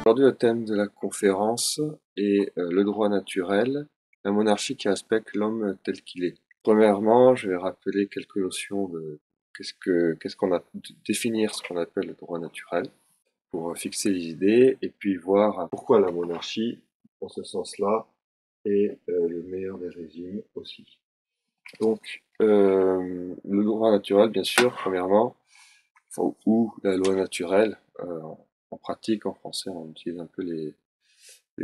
Aujourd'hui, le thème de la conférence est le droit naturel, la monarchie qui respecte l'homme tel qu'il est. Premièrement, je vais rappeler quelques notions de qu'est-ce qu'on a, définir ce qu'on appelle le droit naturel pour fixer les idées et puis voir pourquoi la monarchie, en ce sens-là, est le meilleur des régimes aussi. Donc, le droit naturel, bien sûr, premièrement, ou la loi naturelle. En pratique, en français, on utilise un peu les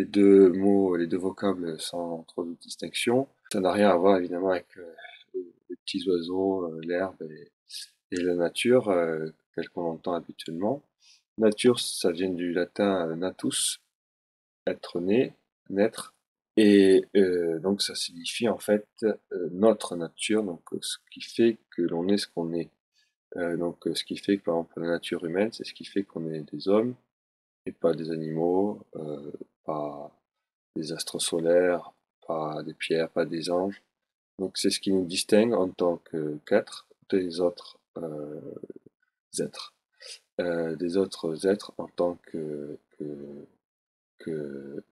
deux mots, les deux vocables sans trop de distinction. Ça n'a rien à voir évidemment avec les petits oiseaux, l'herbe et la nature, telle qu'on l'entend habituellement. Nature, ça vient du latin natus, être né, naître. Et donc ça signifie en fait notre nature, donc ce qui fait que l'on est ce qu'on est. Donc ce qui fait que par exemple la nature humaine, c'est ce qui fait qu'on est des hommes et pas des animaux, pas des astres solaires, pas des pierres, pas des anges. Donc c'est ce qui nous distingue en tant qu'être des autres êtres, des autres êtres en tant que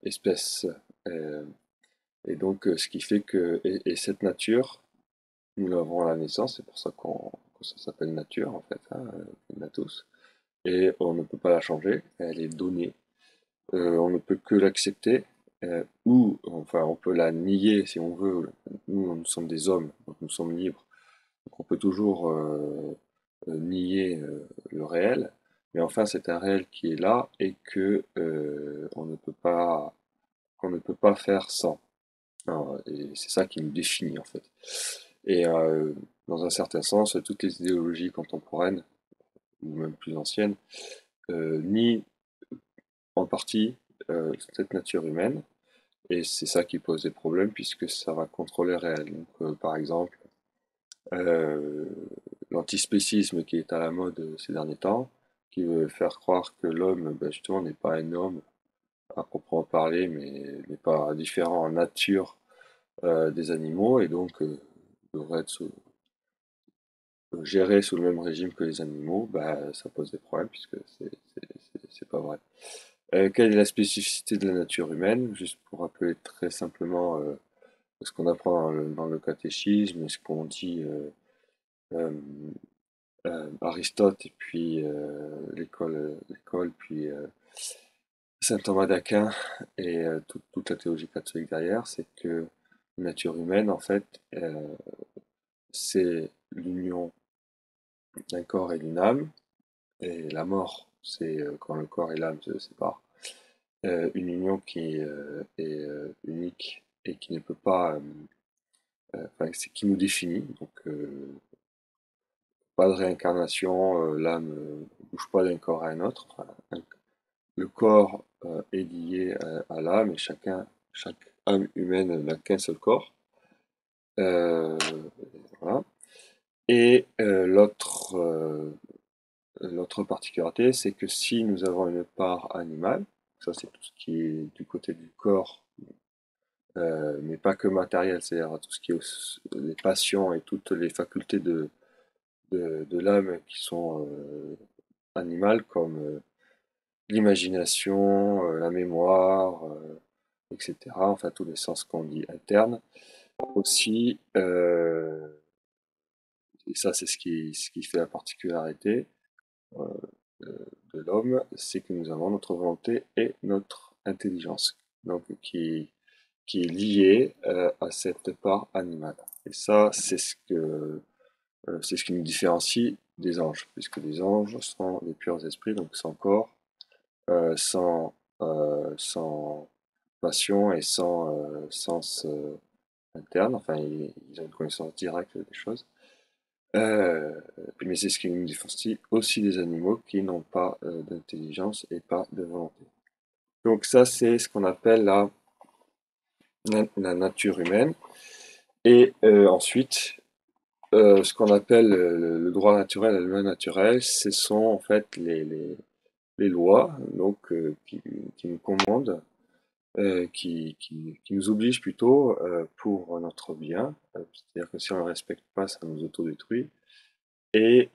espèce. Euh, et donc ce qui fait que et cette nature, nous l'avons à la naissance, c'est pour ça que ça s'appelle nature en fait, hein, natus. Et on ne peut pas la changer, elle est donnée. On ne peut que l'accepter, ou enfin on peut la nier si on veut. Nous sommes des hommes, donc nous sommes libres. Donc on peut toujours nier le réel, mais enfin c'est un réel qui est là et que qu'on ne peut pas faire sans. Alors, et c'est ça qui nous définit en fait. Et dans un certain sens, toutes les idéologies contemporaines ou même plus anciennes nient en partie cette nature humaine. Et c'est ça qui pose des problèmes puisque ça va contre le réel. Donc, par exemple, euh, l'antispécisme qui est à la mode ces derniers temps, qui veut faire croire que l'homme, ben, justement, n'est pas un homme à proprement parler, mais n'est pas différent en nature des animaux et donc devrait être géré sous le même régime que les animaux, ben, ça pose des problèmes puisque c'est pas vrai. Quelle est la spécificité de la nature humaine? Juste pour rappeler très simplement ce qu'on apprend dans le catéchisme et ce qu'on dit euh, Aristote et puis l'école, puis saint Thomas d'Aquin et toute la théologie catholique derrière, c'est que la nature humaine, en fait, c'est l'union d'un corps et d'une âme, et la mort, c'est quand le corps et l'âme se séparent. Une union qui est unique et qui ne peut pas, enfin, c'est qui nous définit. Donc, pas de réincarnation, l'âme ne bouge pas d'un corps à un autre. Enfin, le corps est lié à l'âme et chaque âme humaine n'a qu'un seul corps. Euh, voilà. Et l'autre particularité, c'est que si nous avons une part animale, ça c'est tout ce qui est du côté du corps, mais pas que matériel, c'est-à-dire tout ce qui est les passions et toutes les facultés de l'âme qui sont animales, comme l'imagination, la mémoire, etc. Enfin, tous les sens qu'on dit internes. Aussi, et ça c'est ce qui fait la particularité euh, de l'homme, c'est que nous avons notre volonté et notre intelligence, donc qui est liée à cette part animale. Et ça, c'est ce qui nous différencie des anges, puisque les anges sont des purs esprits, donc sans corps, sans passion et sans sens interne. Enfin, ils ont une connaissance directe des choses. Mais c'est ce qui nous différencie aussi des animaux qui n'ont pas d'intelligence et pas de volonté. Donc ça, c'est ce qu'on appelle la nature humaine. Et ensuite, ce qu'on appelle le droit naturel, la loi naturelle, ce sont en fait les lois donc, qui nous commandent, qui nous obligent plutôt pour notre bien. C'est-à-dire que si on ne le respecte pas, ça nous autodétruit. Et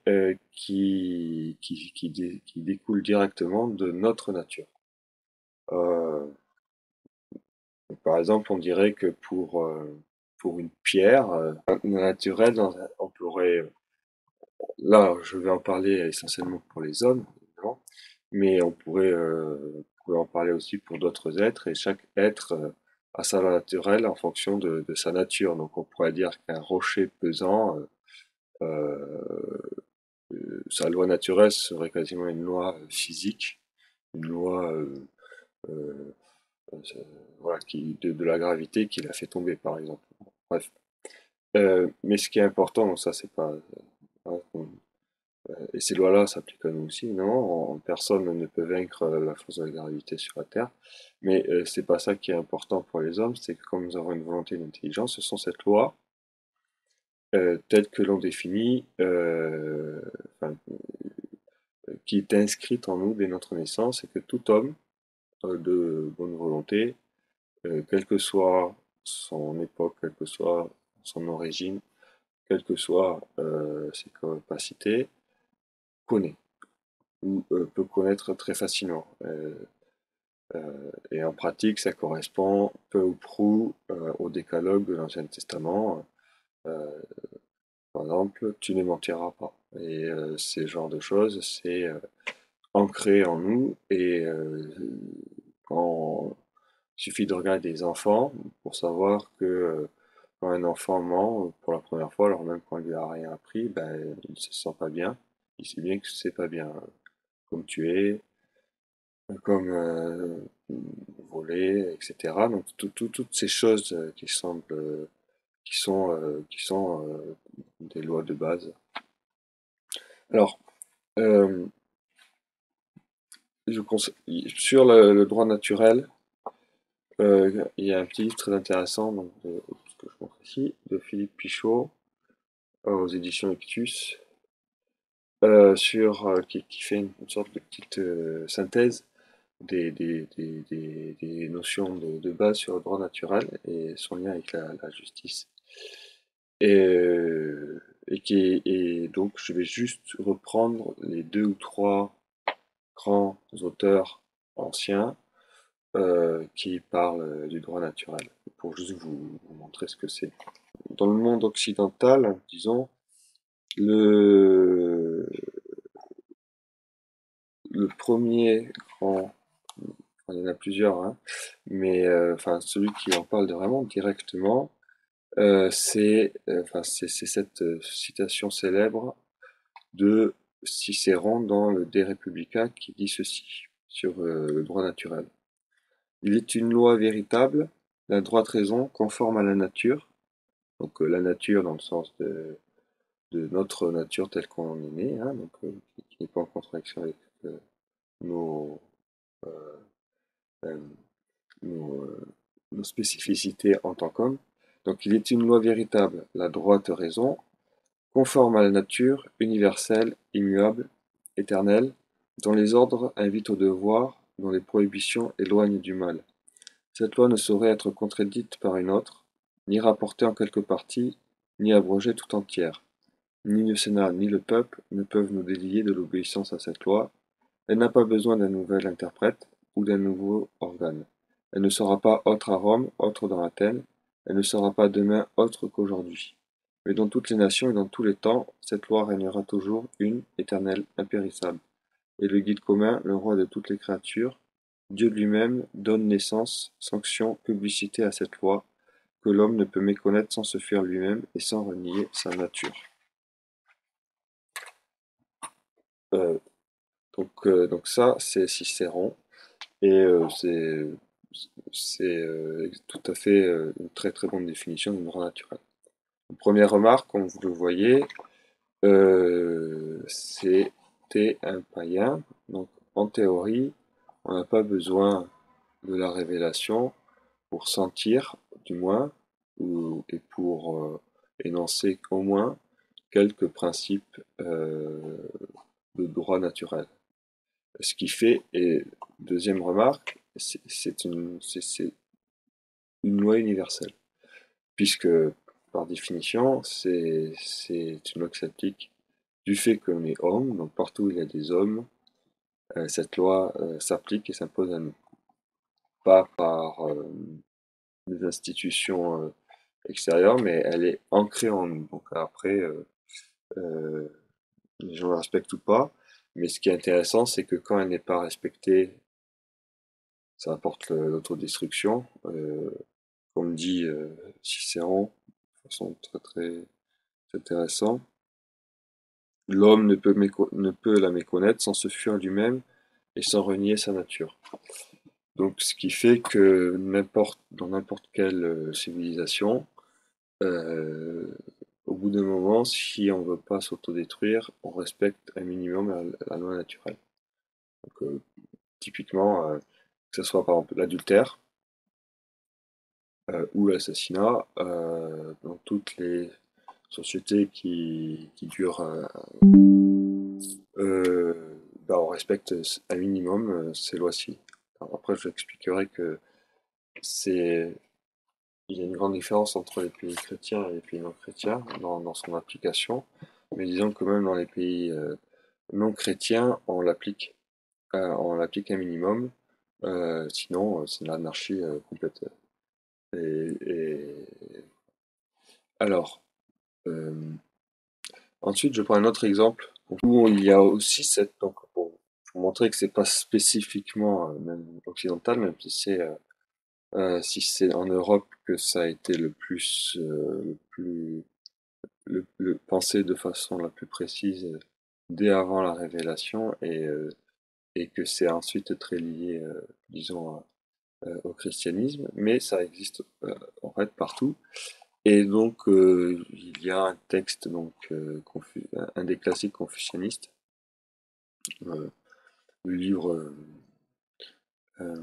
qui découle directement de notre nature. Euh, Par exemple, on dirait que pour une pierre naturelle, on pourrait, là, je vais en parler essentiellement pour les hommes, évidemment, mais on pourrait en parler aussi pour d'autres êtres, et chaque être a sa loi naturelle en fonction de sa nature. Donc, on pourrait dire qu'un rocher pesant, sa loi naturelle serait quasiment une loi physique, une loi euh, euh, voilà, de la gravité qui l'a fait tomber, par exemple. Bref. Mais ce qui est important, donc ça c'est pas, et ces lois-là s'appliquent à nous aussi, non? Personne ne peut vaincre la force de la gravité sur la Terre. Mais c'est pas ça qui est important pour les hommes, c'est que comme nous avons une volonté et une intelligence, ce sont cette loi telle que l'on définit, enfin, qui est inscrite en nous dès notre naissance, et que tout homme de bonne volonté, quelle que soit son époque, quelle que soit son origine, quelles que soient ses capacités, connaît ou peut connaître très facilement. Et en pratique, ça correspond peu ou prou au décalogue de l'Ancien Testament. Euh, Par exemple, tu ne mentiras pas. Et ces genres de choses, c'est ancré en nous. Et quand il suffit de regarder des enfants pour savoir que quand un enfant ment pour la première fois, alors même qu'on lui a rien appris, ben, il ne se sent pas bien. Il sait bien que c'est pas bien. Comme tu es, comme voler, etc. Donc toutes ces choses qui semblent, qui sont des lois de base. Alors, euh, sur le droit naturel, il y a un petit livre très intéressant, donc, ce que je montre ici, de Philippe Pichot, aux éditions Ictus, qui fait une sorte de petite synthèse des notions de base sur le droit naturel et son lien avec la justice. Et donc, je vais juste reprendre les deux ou trois grands auteurs anciens qui parlent du droit naturel, pour juste vous montrer ce que c'est. Dans le monde occidental, disons, le, le premier grand, enfin, il y en a plusieurs, hein, mais enfin, celui qui en parle vraiment directement, c'est cette citation célèbre de Cicéron dans le De Republica qui dit ceci sur le droit naturel. Il est une loi véritable, la droite raison conforme à la nature, donc la nature dans le sens de notre nature telle qu'on en est né, hein, donc qui n'est pas en contradiction avec nos, euh, euh, nos, nos spécificités en tant qu'homme. Donc il est une loi véritable, la droite raison, conforme à la nature, universelle, immuable, éternelle, dont les ordres invitent au devoir, dont les prohibitions éloignent du mal. Cette loi ne saurait être contredite par une autre, ni rapportée en quelque partie, ni abrogée tout entière. Ni le Sénat ni le peuple ne peuvent nous délier de l'obéissance à cette loi. Elle n'a pas besoin d'un nouvel interprète ou d'un nouveau organe. Elle ne sera pas autre à Rome, autre dans Athènes, elle ne sera pas demain autre qu'aujourd'hui. Mais dans toutes les nations et dans tous les temps, cette loi régnera toujours une, éternelle, impérissable. Et le guide commun, le roi de toutes les créatures, Dieu lui-même donne naissance, sanction, publicité à cette loi, que l'homme ne peut méconnaître sans se fuir lui-même et sans renier sa nature. Euh, donc ça, c'est Cicéron, et c'est tout à fait une très très bonne définition du droit naturel. Première remarque, comme vous le voyez, c'était un païen, donc en théorie, on n'a pas besoin de la révélation pour sentir, du moins, et pour énoncer au moins quelques principes de droit naturel. Ce qui fait, et deuxième remarque, c'est une loi universelle, puisque par définition, c'est une loi qui s'applique du fait qu'on est homme, donc partout où il y a des hommes, cette loi s'applique et s'impose à nous. pas par des institutions extérieures, mais elle est ancrée en nous. Donc après, euh, les gens la respectent ou pas, mais ce qui est intéressant, c'est que quand elle n'est pas respectée, ça apporte l'autodestruction. Comme dit Cicéron, de façon très très intéressante, l'homme ne peut la méconnaître sans se fuir lui-même et sans renier sa nature. Donc, ce qui fait que dans n'importe quelle civilisation, euh, au bout d'un moment, si on ne veut pas s'autodétruire, on respecte un minimum la loi naturelle. Donc, typiquement, que ce soit par exemple l'adultère ou l'assassinat, dans toutes les sociétés qui durent, euh, bah, on respecte un minimum ces lois-ci. Alors après, je vous expliquerai que c'est il y a une grande différence entre les pays chrétiens et les pays non chrétiens dans son application, mais disons que même dans les pays non chrétiens, on l'applique un minimum, sinon c'est l'anarchie complète. Et alors, euh, ensuite, je prends un autre exemple où il y a aussi cette donc pour montrer que c'est pas spécifiquement même occidental, même si c'est en Europe que ça a été le plus pensé de façon la plus précise dès avant la révélation et que c'est ensuite très lié, disons, au christianisme, mais ça existe en fait partout. Et donc, il y a un texte, donc, un des classiques confucianistes, euh, le livre euh,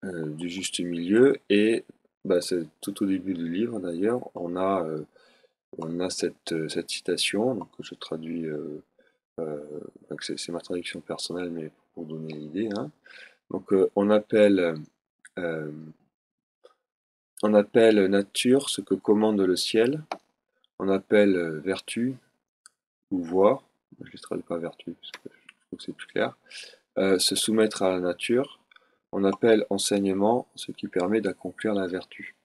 du juste milieu, et bah, c'est tout au début du livre d'ailleurs, on a cette citation, donc, que je traduis, donc c'est ma traduction personnelle, mais pour donner l'idée, hein. Donc, euh, on appelle nature ce que commande le ciel, on appelle vertu ou voir, je ne traduis pas vertu parce que je trouve que c'est plus clair, se soumettre à la nature, on appelle enseignement ce qui permet d'accomplir la vertu.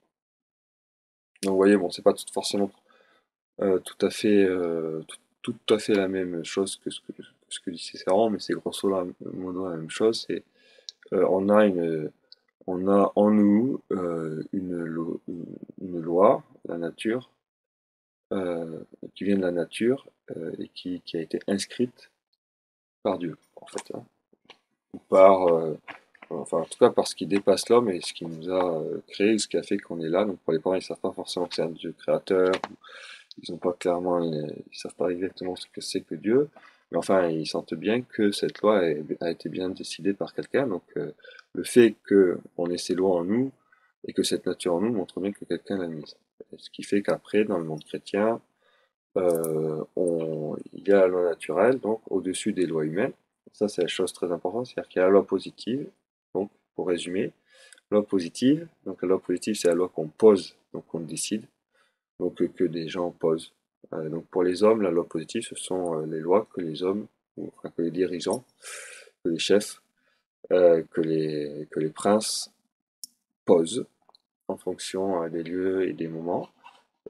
Donc vous voyez, bon, c'est pas forcément tout à fait tout à fait la même chose que ce que dit Cicéron, mais c'est grosso modo la même chose. C'est on a on a en nous une loi, la nature, qui vient de la nature et qui a été inscrite par Dieu, en fait, hein, ou par, enfin, en tout cas, par ce qui dépasse l'homme et ce qui nous a créé, ce qui a fait qu'on est là. Donc, pour les parents, ils savent pas forcément que c'est un Dieu créateur, ils ont pas clairement, ils savent pas exactement ce que c'est que Dieu, mais enfin, ils sentent bien que cette loi a été bien décidée par quelqu'un. Donc, le fait qu'on ait ces lois en nous et que cette nature en nous montre bien que quelqu'un l'a mise. Ce qui fait qu'après, dans le monde chrétien, il y a la loi naturelle, donc au-dessus des lois humaines. Ça, c'est la chose très importante, c'est-à-dire qu'il y a la loi positive. Donc, pour résumer, loi positive. Donc, la loi positive, c'est la loi qu'on pose, donc on décide, donc que des gens posent. Donc, pour les hommes, la loi positive, ce sont les lois que les hommes, enfin, que les dirigeants, que les chefs, que les princes posent en fonction des lieux et des moments.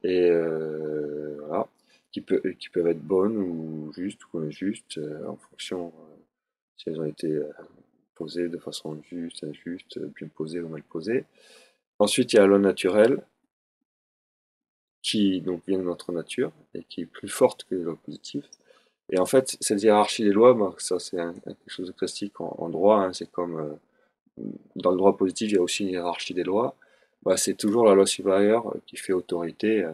Et voilà, qui peuvent être bonnes ou justes ou injustes en fonction si elles ont été posées de façon juste, injuste, bien posées ou mal posées. Ensuite, il y a la loi naturelle qui donc vient de notre nature et qui est plus forte que les lois positives. Et en fait, cette hiérarchie des lois, bah, ça c'est quelque chose de classique en droit, hein, c'est comme dans le droit positif, il y a aussi une hiérarchie des lois. Bah, c'est toujours la loi supérieure qui fait autorité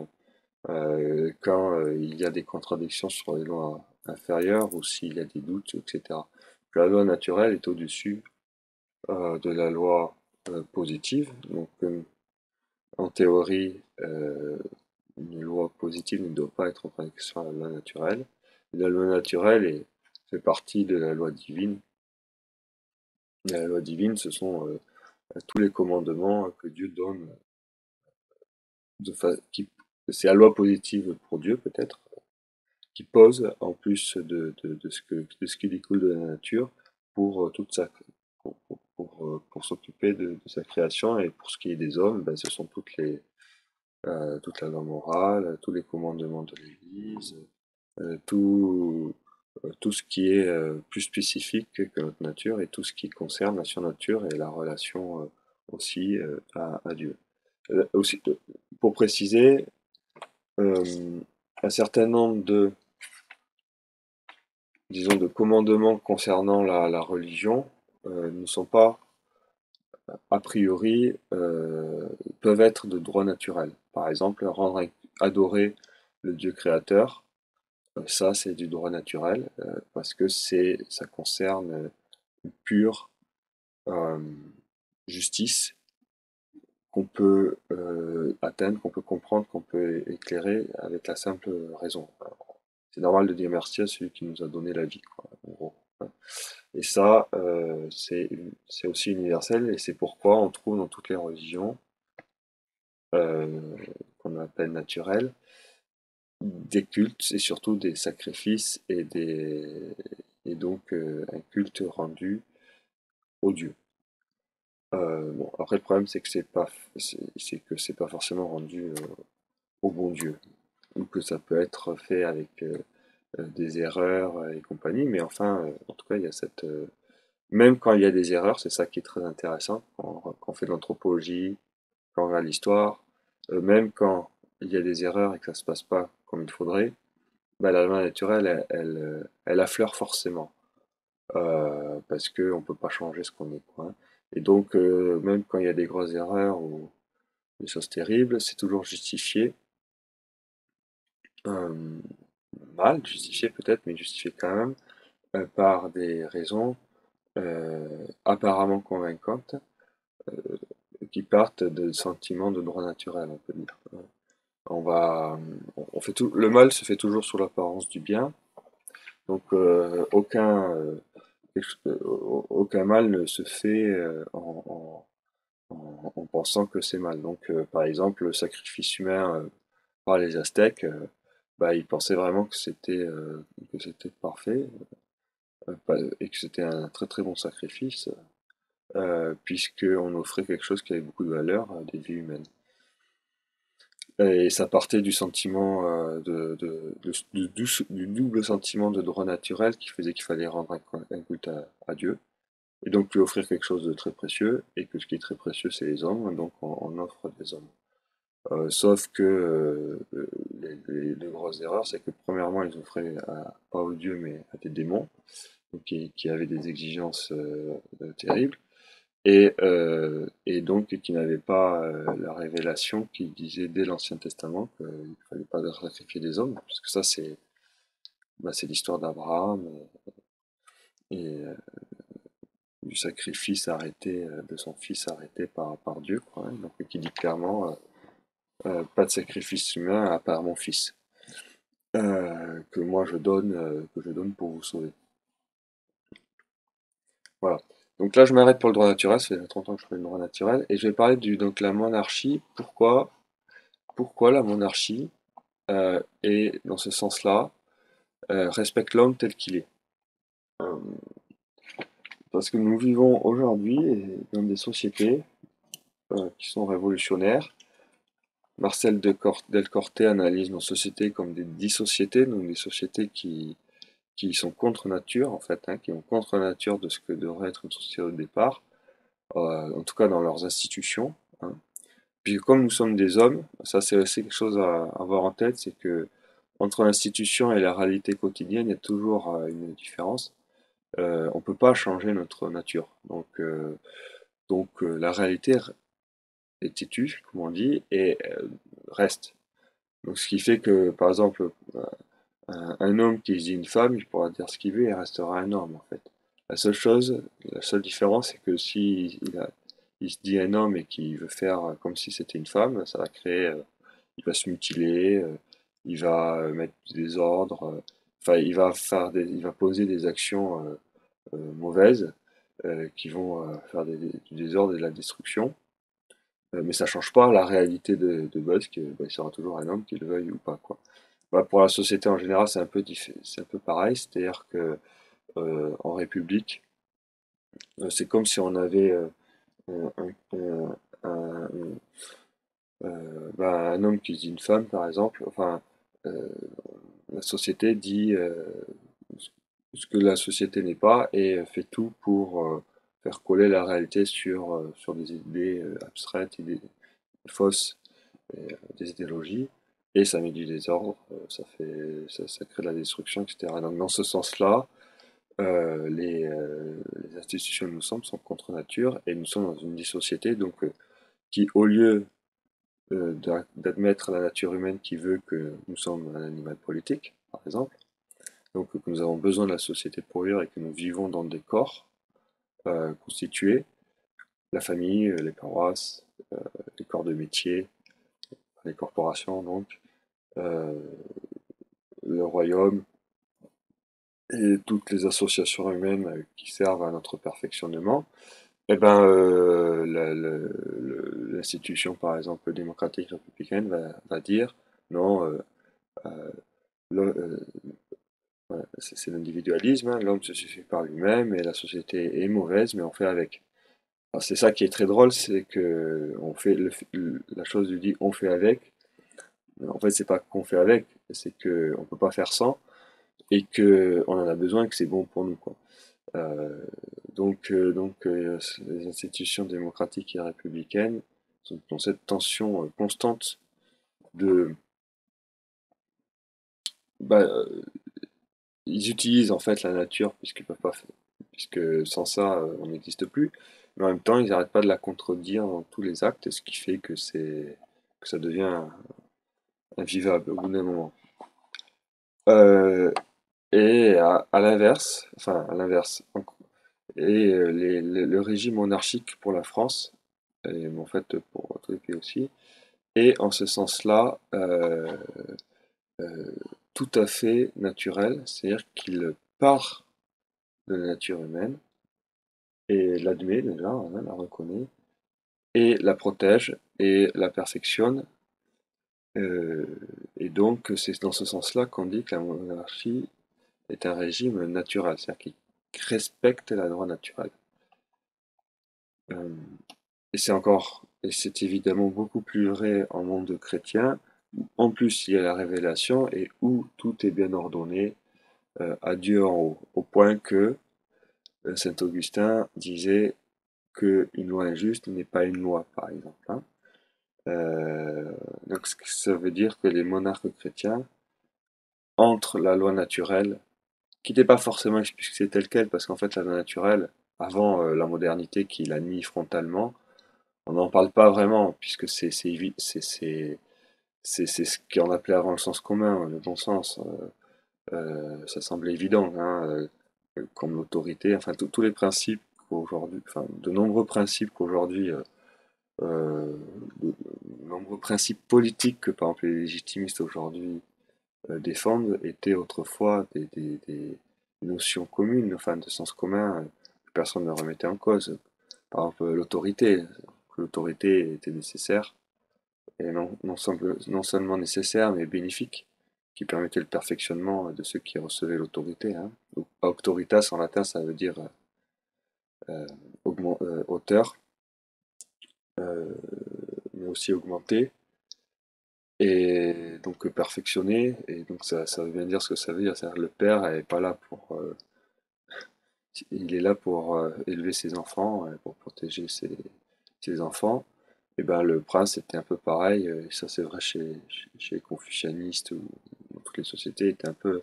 quand il y a des contradictions sur les lois inférieures ou s'il y a des doutes, etc. La loi naturelle est au-dessus de la loi positive. Donc, en théorie, une loi positive ne doit pas être en contradiction avec la loi naturelle. Et la loi naturelle fait partie de la loi divine. Et la loi divine, ce sont tous les commandements que Dieu donne. C'est la loi positive pour Dieu, peut-être, qui pose, en plus de ce qui découle de la nature, pour toute sa, pour pour s'occuper de sa création, et pour ce qui est des hommes, ben, ce sont toute la loi morale, tous les commandements de l'Église, tout ce qui est plus spécifique que notre nature, et tout ce qui concerne la surnature et la relation aussi à Dieu. Aussi, pour préciser, un certain nombre disons, de commandements concernant la religion ne sont pas, a priori, peuvent être de droit naturel. Par exemple, adorer le Dieu créateur, ça c'est du droit naturel, parce que ça concerne une pure euh, justice qu'on peut atteindre, qu'on peut comprendre, qu'on peut éclairer avec la simple raison. C'est normal de dire merci à celui qui nous a donné la vie, quoi, en gros. Et ça, c'est aussi universel, et c'est pourquoi on trouve dans toutes les religions, qu'on appelle naturelles, des cultes et surtout des sacrifices, et donc un culte rendu aux dieux. Bon, après le problème c'est que c'est pas forcément rendu au bon Dieu, ou que ça peut être fait avec des erreurs et compagnie, mais enfin, en tout cas, il y a même quand il y a des erreurs, c'est ça qui est très intéressant, quand on fait de l'anthropologie, quand on regarde l'histoire, même quand il y a des erreurs et que ça se passe pas comme il faudrait, bah, la loi naturelle, elle affleure forcément, parce qu'on peut pas changer ce qu'on est, quoi, hein. Et donc, même quand il y a des grosses erreurs ou des choses terribles, c'est toujours justifié, euh, mal justifié peut-être, mais justifié quand même, par des raisons apparemment convaincantes, qui partent de sentiments de droit naturel, on peut dire. On va, on fait tout, le mal se fait toujours sous l'apparence du bien, donc aucun mal ne se fait en pensant que c'est mal. Donc, par exemple, le sacrifice humain par les Aztèques, bah, ils pensaient vraiment que c'était parfait, et que c'était un très très bon sacrifice, puisqu'on offrait quelque chose qui avait beaucoup de valeur, des vies humaines. Et ça partait du sentiment du double sentiment de droit naturel qui faisait qu'il fallait rendre un culte à Dieu, et donc lui offrir quelque chose de très précieux, et que ce qui est très précieux c'est les hommes, donc on offre des hommes. Sauf que les grosses erreurs, c'est que premièrement ils offraient pas aux dieux mais à des démons, donc qui avaient des exigences terribles, et donc qui n'avait pas la révélation qui disait dès l'Ancien Testament qu'il ne fallait pas sacrifier des hommes, puisque ça c'est l'histoire d'Abraham, et du sacrifice arrêté, de son fils arrêté par Dieu, quoi, hein, donc qui dit clairement pas de sacrifice humain à part mon fils, que moi que je donne pour vous sauver. Voilà. Donc là, je m'arrête pour le droit naturel, ça fait 30 ans que je fais le droit naturel, et je vais parler donc la monarchie. Pourquoi la monarchie, et dans ce sens-là, respecte l'homme tel qu'il est. Euh, Parce que nous vivons aujourd'hui dans des sociétés qui sont révolutionnaires. Marcel Delcorte analyse nos sociétés comme des dissociétés, donc des sociétés qui sont contre nature, en fait, hein, qui ont contre nature de ce que devrait être une société au départ, en tout cas dans leurs institutions, hein. Puis comme nous sommes des hommes, ça c'est aussi quelque chose à avoir en tête, c'est que entre l'institution et la réalité quotidienne, il y a toujours une différence. On ne peut pas changer notre nature. Donc la réalité est têtue, comme on dit, et reste. Donc ce qui fait que, par exemple, un homme qui se dit une femme, il pourra dire ce qu'il veut et il restera un homme, en fait. La seule différence, c'est que si il se dit un homme et qu'il veut faire comme si c'était une femme, ça va créer, il va se mutiler, il va mettre du désordre, enfin, il va poser des actions mauvaises qui vont faire du désordre et de la destruction. Mais ça change pas la réalité de base, que bah, il sera toujours un homme, qu'il le veuille ou pas, quoi. Bah, pour la société en général, c'est un peu pareil, c'est-à-dire que en République, c'est comme si on avait un, un, un homme qui dit une femme, par exemple, enfin, euh, la société dit ce que la société n'est pas et fait tout pour faire coller la réalité sur des idées abstraites, idées fausses, des idéologies, et ça met du désordre, ça crée de la destruction, etc. Donc dans ce sens-là, les institutions, nous sommes, sont contre nature, et nous sommes dans une société donc, qui, au lieu d'admettre la nature humaine qui veut que nous sommes un animal politique, par exemple, donc que nous avons besoin de la société pour vivre et que nous vivons dans des corps constitués, la famille, les paroisses, les corps de métier, les corporations donc, euh, le royaume et toutes les associations humaines qui servent à notre perfectionnement. Eh ben, l'institution, par exemple, démocratique républicaine va dire non, euh, ouais, c'est l'individualisme, hein, l'homme se suffit par lui-même et la société est mauvaise, mais on fait avec. Alors, c'est ça qui est très drôle, c'est que on fait la chose du dit on fait avec. Mais en fait, c'est pas qu'on fait avec, c'est que on peut pas faire sans et que on en a besoin, que c'est bon pour nous, quoi. Euh, les institutions démocratiques et républicaines sont dans cette tension constante de, bah, ils utilisent en fait la nature puisqu'ils peuvent pas, puisque sans ça on n'existe plus, mais en même temps ils n'arrêtent pas de la contredire dans tous les actes, ce qui fait que ça devient invivable au bout d'un moment. Euh, à l'inverse, enfin à l'inverse, le régime monarchique pour la France, et en fait pour tous les pays aussi, est en ce sens-là euh, tout à fait naturel, c'est-à-dire qu'il part de la nature humaine et l'admet déjà, hein, la reconnaît, et la protège et la perfectionne. euh, et donc c'est dans ce sens-là qu'on dit que la monarchie est un régime naturel, c'est-à-dire qu'il respecte la loi naturelle. Euh, et c'est évidemment beaucoup plus vrai en monde chrétien, où en plus il y a la révélation et où tout est bien ordonné à Dieu en haut, au point que Saint Augustin disait qu'une loi injuste n'est pas une loi, par exemple, hein. Euh, donc ça veut dire que les monarques chrétiens, entre la loi naturelle, qui n'était pas forcément explicitée telle quelle, parce qu'en fait la loi naturelle, avant la modernité qui la nie frontalement, on n'en parle pas vraiment, puisque c'est ce qu'on appelait avant le sens commun, le bon sens. Ça semblait évident, hein, comme l'autorité, enfin tous les principes qu'aujourd'hui, enfin de nombreux principes qu'aujourd'hui, euh, de nombreux principes politiques que par exemple les légitimistes aujourd'hui défendent étaient autrefois des notions communes, enfin de sens commun, que personne ne remettait en cause. Par exemple l'autorité, que l'autorité était nécessaire, et non seulement nécessaire, mais bénéfique, qui permettait le perfectionnement de ceux qui recevaient l'autorité, hein. Donc, auctoritas en latin, ça veut dire euh, hauteur, euh, mais aussi augmenter, et donc perfectionner, et donc ça veut bien dire ce que ça veut dire, c'est-à-dire le père n'est pas là pour... il est là pour élever ses enfants, pour protéger ses enfants. Et ben le prince était un peu pareil, et ça c'est vrai chez les confucianistes ou dans toutes les sociétés, était un peu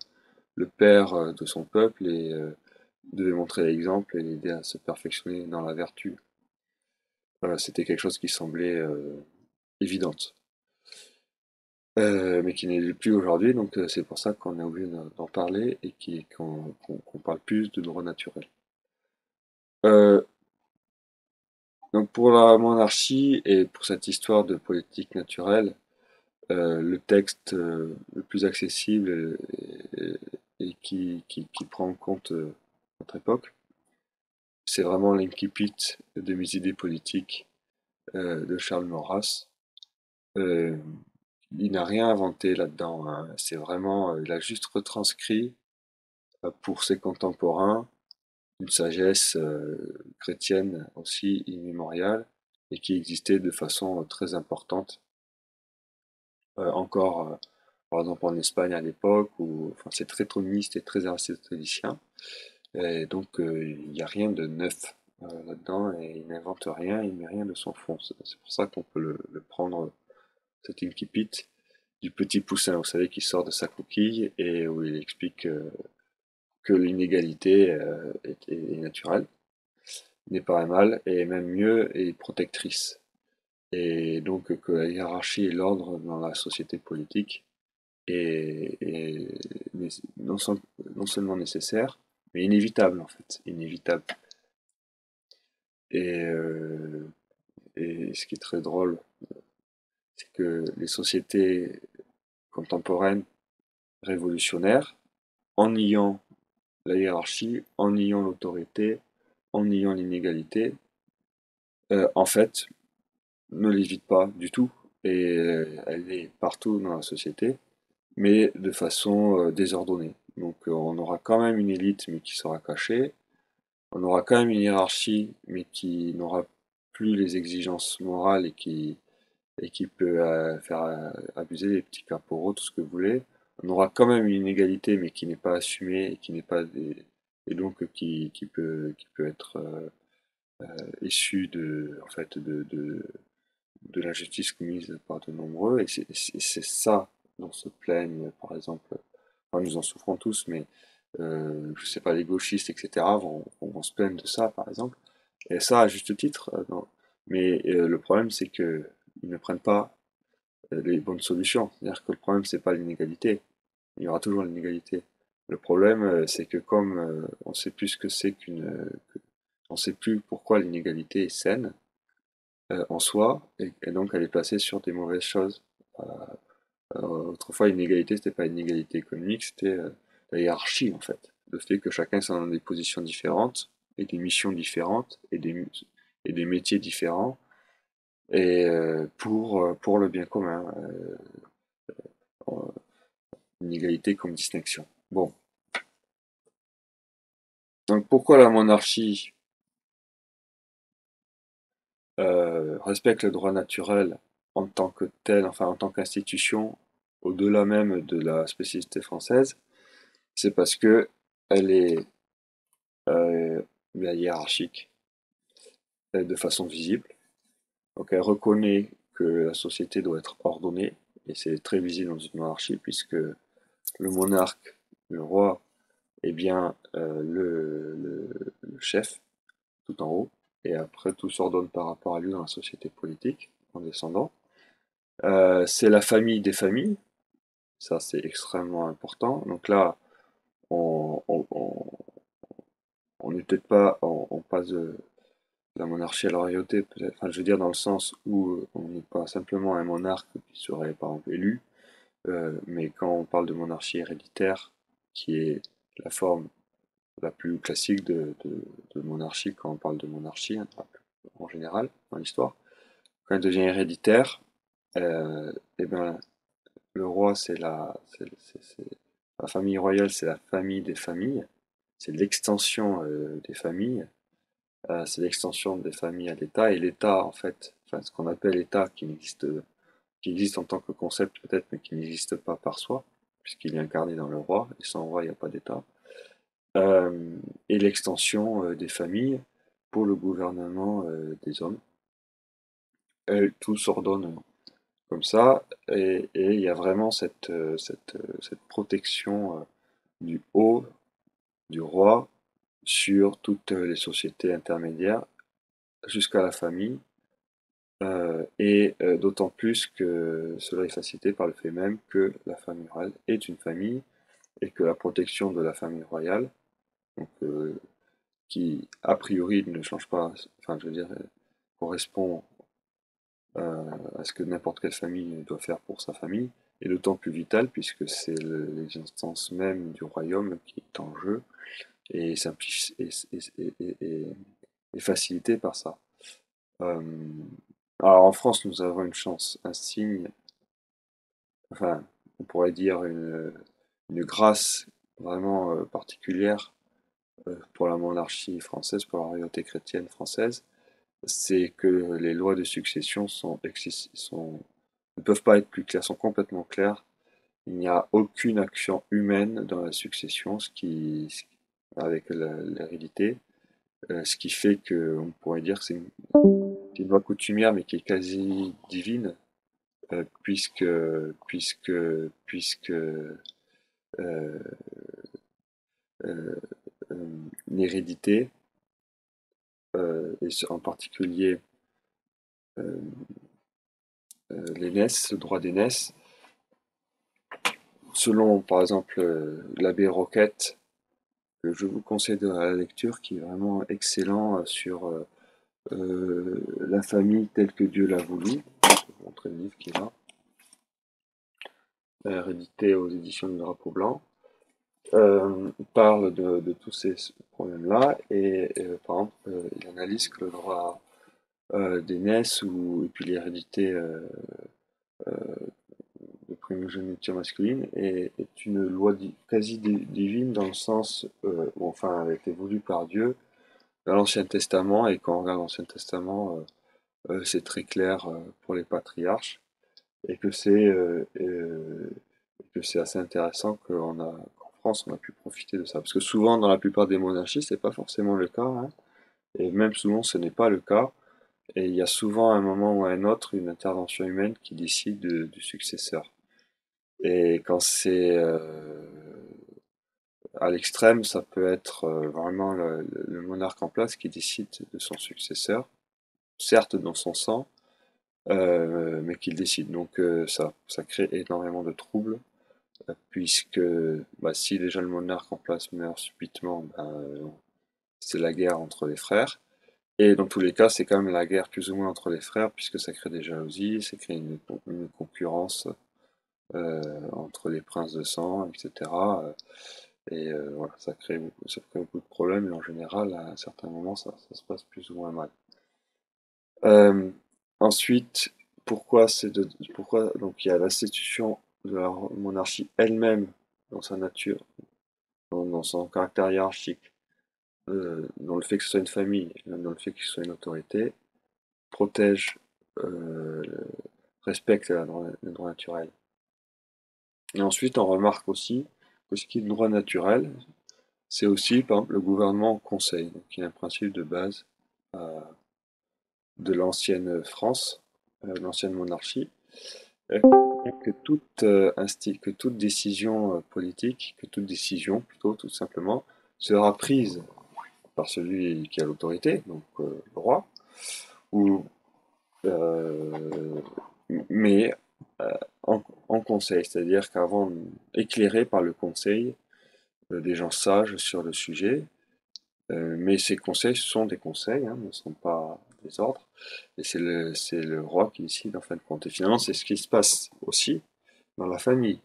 le père de son peuple et devait montrer l'exemple et l'aider à se perfectionner dans la vertu. Voilà, c'était quelque chose qui semblait évidente, mais qui n'est plus aujourd'hui, donc c'est pour ça qu'on est obligé d'en parler et qu'on parle plus de droit naturel. Euh, donc pour la monarchie et pour cette histoire de politique naturelle, le texte le plus accessible et qui prend en compte notre époque, c'est vraiment l'incipit de mes idées politiques de Charles Maurras. Euh, il n'a rien inventé là-dedans, hein. C'est vraiment, il a juste retranscrit pour ses contemporains une sagesse chrétienne aussi immémoriale et qui existait de façon très importante encore, par exemple en Espagne à l'époque, où enfin, c'est très thomiste et très aristotélicien, et donc il n'y a rien de neuf là-dedans, et il n'invente rien, il met rien de son fond. C'est pour ça qu'on peut le prendre, cet incipit, du petit poussin, vous savez, qui sort de sa coquille, et où il explique que l'inégalité est naturelle, n'est pas un mal, et même mieux, est protectrice. Et donc que la hiérarchie et l'ordre dans la société politique est non, non seulement nécessaire, mais inévitable en fait, inévitable. Et, euh, et ce qui est très drôle, c'est que les sociétés contemporaines révolutionnaires, en niant la hiérarchie, en niant l'autorité, en niant l'inégalité, en fait, ne l'évite pas du tout. Et elle est partout dans la société, mais de façon désordonnée. Donc on aura quand même une élite, mais qui sera cachée. On aura quand même une hiérarchie, mais qui n'aura plus les exigences morales et qui peut faire abuser les petits caporaux, tout ce que vous voulez. On aura quand même une inégalité, mais qui n'est pas assumée et qui n'est pas et donc qui peut être issue de en fait de l'injustice commise par de nombreux. Et c'est ça dont se plaignent, par exemple. Enfin, nous en souffrons tous, mais je sais pas, les gauchistes, etc., vont se plaindre de ça, par exemple. Et ça, à juste titre. Non. Mais le problème, c'est que ils ne prennent pas les bonnes solutions. C'est-à-dire que le problème, c'est pas l'inégalité. Il y aura toujours l'inégalité. Le problème, c'est que comme on sait plus ce que c'est on sait plus pourquoi l'inégalité est saine en soi, et donc elle est placée sur des mauvaises choses. Euh, Autrefois, l'inégalité, c'était pas une inégalité économique, c'était la hiérarchie, en fait. Le fait que chacun soit dans des positions différentes, et des missions différentes, et des métiers différents, et pour le bien commun. Inégalité comme distinction. Bon. Donc pourquoi la monarchie respecte le droit naturel en tant que tel, enfin en tant qu'institution, au-delà même de la spécificité française, c'est parce que elle est euh, hiérarchique de façon visible. Donc elle reconnaît que la société doit être ordonnée, et c'est très visible dans une monarchie, puisque le monarque, le roi, est bien le chef, tout en haut, et après tout s'ordonne par rapport à lui dans la société politique, en descendant. C'est la famille des familles, ça c'est extrêmement important. Donc là, on, on, on, on n'est peut-être pas, on passe de la monarchie à la royauté, peut-être, enfin je veux dire dans le sens où on n'est pas simplement un monarque qui serait par exemple élu, mais quand on parle de monarchie héréditaire, qui est la forme la plus classique de monarchie quand on parle de monarchie, hein, en général, dans l'histoire, quand elle devient héréditaire, eh ben, le roi, la famille royale, c'est la famille des familles, c'est l'extension des familles, c'est l'extension des familles à l'État, et l'État, en fait, enfin, ce qu'on appelle l'État, qui existe en tant que concept peut-être, mais qui n'existe pas par soi, puisqu'il est incarné dans le roi, et sans roi, il n'y a pas d'État, et l'extension des familles pour le gouvernement des hommes. Tout s'ordonne comme ça, et il y a vraiment cette protection du haut, du roi, sur toutes les sociétés intermédiaires, jusqu'à la famille, et d'autant plus que cela est facilité par le fait même que la famille royale est une famille, et que la protection de la famille royale, donc, qui a priori ne change pas, enfin je veux dire, correspond à ce que n'importe quelle famille doit faire pour sa famille, est d'autant plus vital puisque c'est l'existence même du royaume qui est en jeu et, et facilité par ça. Euh, alors en France, nous avons une chance, un signe, enfin, on pourrait dire une grâce vraiment particulière pour la monarchie française, pour la royauté chrétienne française, c'est que les lois de succession ne peuvent pas être plus claires, sont complètement claires. Il n'y a aucune action humaine dans la succession, avec l'hérédité, ce qui fait qu'on pourrait dire que c'est une loi coutumière, mais qui est quasi divine, puisque, puisque, puisque euh, euh, l'hérédité, et en particulier euh, l'aînesse, le droit d'aînesse, selon par exemple l'abbé Roquette, que je vous conseille de la lecture, qui est vraiment excellent sur la famille telle que Dieu l'a voulu. Je vais vous montrer le livre qui est là, réédité aux éditions du Drapeau Blanc. Parle de tous ces problèmes-là et par exemple, il analyse que le droit d'aînesse et puis l'hérédité de primogéniture masculine est une loi quasi divine dans le sens où enfin elle a été voulue par Dieu dans l'Ancien Testament, et quand on regarde l'Ancien Testament, c'est très clair pour les patriarches, et que c'est assez intéressant qu'en France on a pu profiter de ça. Parce que souvent dans la plupart des monarchies c'est pas forcément le cas, hein, et même souvent ce n'est pas le cas, et il y a souvent à un moment ou à un autre une intervention humaine qui décide du successeur. Et quand c'est à l'extrême, ça peut être vraiment le monarque en place qui décide de son successeur, certes dans son sang, mais qu'il décide. Donc ça crée énormément de troubles, puisque bah, si déjà le monarque en place meurt subitement, bah, c'est la guerre entre les frères. Et dans tous les cas, c'est quand même la guerre plus ou moins entre les frères, puisque ça crée des jalousies, ça crée une concurrence entre les princes de sang, etc. Voilà, ça crée beaucoup de problèmes, et en général, à un certain moment, ça se passe plus ou moins mal. Euh, Ensuite, pourquoi donc il y a l'institution de la monarchie elle-même dans sa nature, dans son caractère hiérarchique, dans le fait que ce soit une famille, même dans le fait que ce soit une autorité, protège, euh, respecte le droit naturel. Et ensuite, on remarque aussi que ce qui est le droit naturel, c'est aussi, par exemple, le gouvernement conseil, donc qui est un principe de base euh, de l'ancienne France, l'ancienne monarchie, que toute décision politique, que toute décision, plutôt, tout simplement, sera prise par celui qui a l'autorité, donc le roi, ou, euh, mais en conseil, c'est-à-dire qu'avant, éclairé par le conseil des gens sages sur le sujet, mais ces conseils sont des conseils, hein, ne sont pas des ordres, et c'est le roi qui décide en fin de compte. Et finalement, c'est ce qui se passe aussi dans la famille.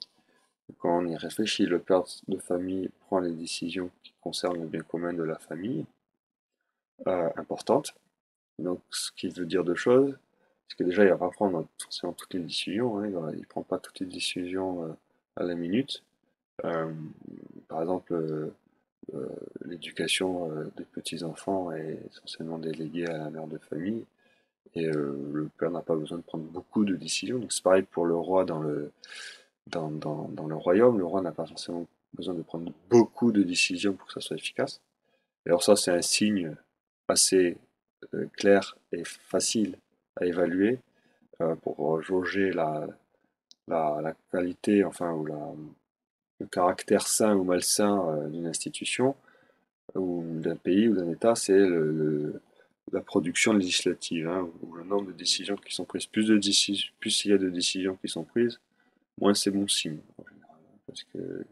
Quand on y réfléchit, le père de famille prend les décisions qui concernent le bien commun de la famille, importantes. Donc, ce qui veut dire deux choses, parce que déjà, il va pas prendre forcément toutes les décisions, hein, il prend pas toutes les décisions à la minute. Euh, Par exemple, euh, l'éducation des petits-enfants est essentiellement déléguée à la mère de famille, et le père n'a pas besoin de prendre beaucoup de décisions. Donc c'est pareil pour le roi dans le royaume. Le roi n'a pas forcément besoin de prendre beaucoup de décisions pour que ça soit efficace. Et alors ça, c'est un signe assez clair et facile à évaluer pour jauger la qualité, enfin, ou le caractère sain ou malsain d'une institution, ou d'un pays ou d'un État, c'est la production législative, hein, ou le nombre de décisions qui sont prises. Plus il y a de décisions qui sont prises, moins c'est bon signe, en général. Parce que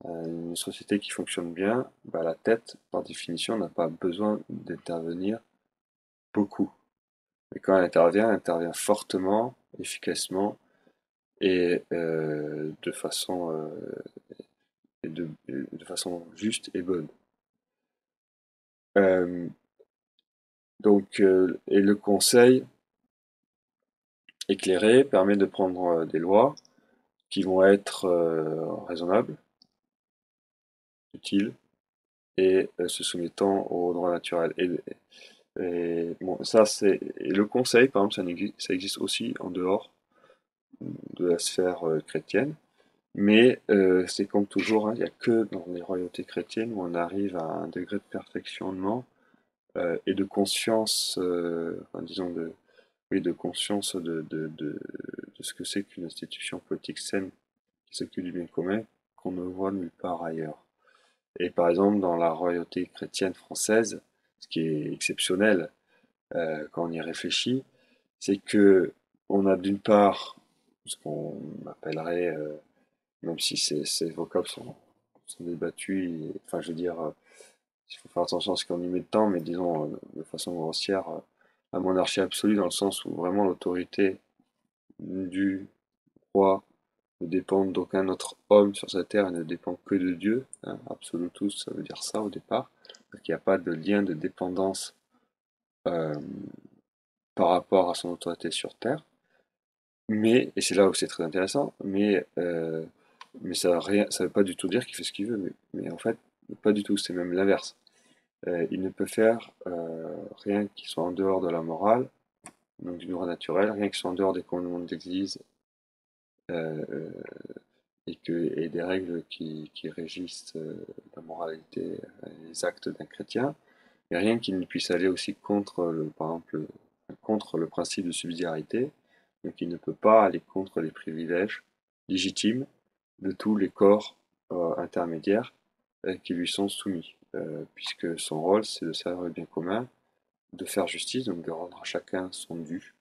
une société qui fonctionne bien, bah, la tête, par définition, n'a pas besoin d'intervenir beaucoup. Et quand elle intervient fortement, efficacement, et de façon juste et bonne. Euh, et le conseil éclairé permet de prendre des lois qui vont être raisonnables, utiles et se soumettant au droit naturel. Et bon, ça c'est le conseil, par exemple, ça existe aussi en dehors de la sphère chrétienne, mais c'est comme toujours, hein, il n'y a que dans les royautés chrétiennes où on arrive à un degré de perfectionnement et de conscience, enfin, disons oui, de conscience de ce que c'est qu'une institution politique saine qui s'occupe du bien commun qu'on ne voit nulle part ailleurs. Et par exemple, dans la royauté chrétienne française, ce qui est exceptionnel quand on y réfléchit, c'est que on a d'une part ce qu'on appellerait, même si ces vocables sont débattus, enfin je veux dire, il faut faire attention à ce qu'on y met dedans, mais disons de façon grossière, la monarchie absolue dans le sens où vraiment l'autorité du roi ne dépend d'aucun autre homme sur cette terre et ne dépend que de Dieu. Hein, absolutus, ça veut dire ça au départ. Donc il n'y a pas de lien de dépendance euh, par rapport à son autorité sur terre. Mais, et c'est là où c'est très intéressant, mais ça veut pas du tout dire qu'il fait ce qu'il veut. Mais en fait, pas du tout, c'est même l'inverse. Il ne peut faire rien qui soit en dehors de la morale, donc du droit naturel, rien qui soit en dehors des commandements de l'Église euh, et des règles qui régissent la moralité et les actes d'un chrétien, et rien qui ne puisse aller aussi contre, par exemple, contre le principe de subsidiarité, donc il ne peut pas aller contre les privilèges légitimes de tous les corps intermédiaires qui lui sont soumis, puisque son rôle, c'est de servir le bien commun, de faire justice, donc de rendre à chacun son dû.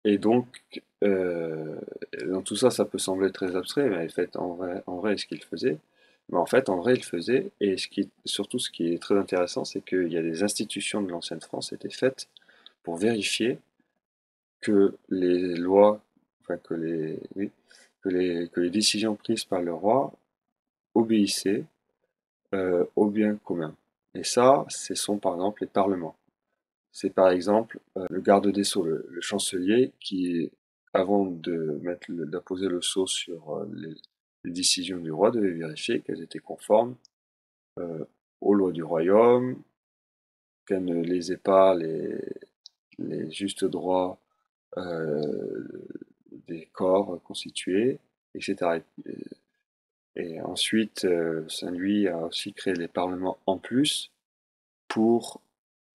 Et donc, dans tout ça, ça peut sembler très abstrait, mais en fait, en vrai, ce qu'il faisait, mais en fait, en vrai, il faisait, et surtout ce qui est très intéressant, c'est qu'il y a des institutions de l'ancienne France qui étaient faites pour vérifier que les lois, enfin oui, que les décisions prises par le roi obéissaient au bien commun. Et ça, ce sont par exemple les parlements. C'est par exemple le garde des Sceaux, le chancelier, qui, avant d'apposer le sceau sur les décisions du roi, devait vérifier qu'elles étaient conformes euh, aux lois du royaume, qu'elles ne lésaient pas les justes droits euh, des corps constitués, etc. Et ensuite, Saint-Louis a aussi créé les parlements en plus pour,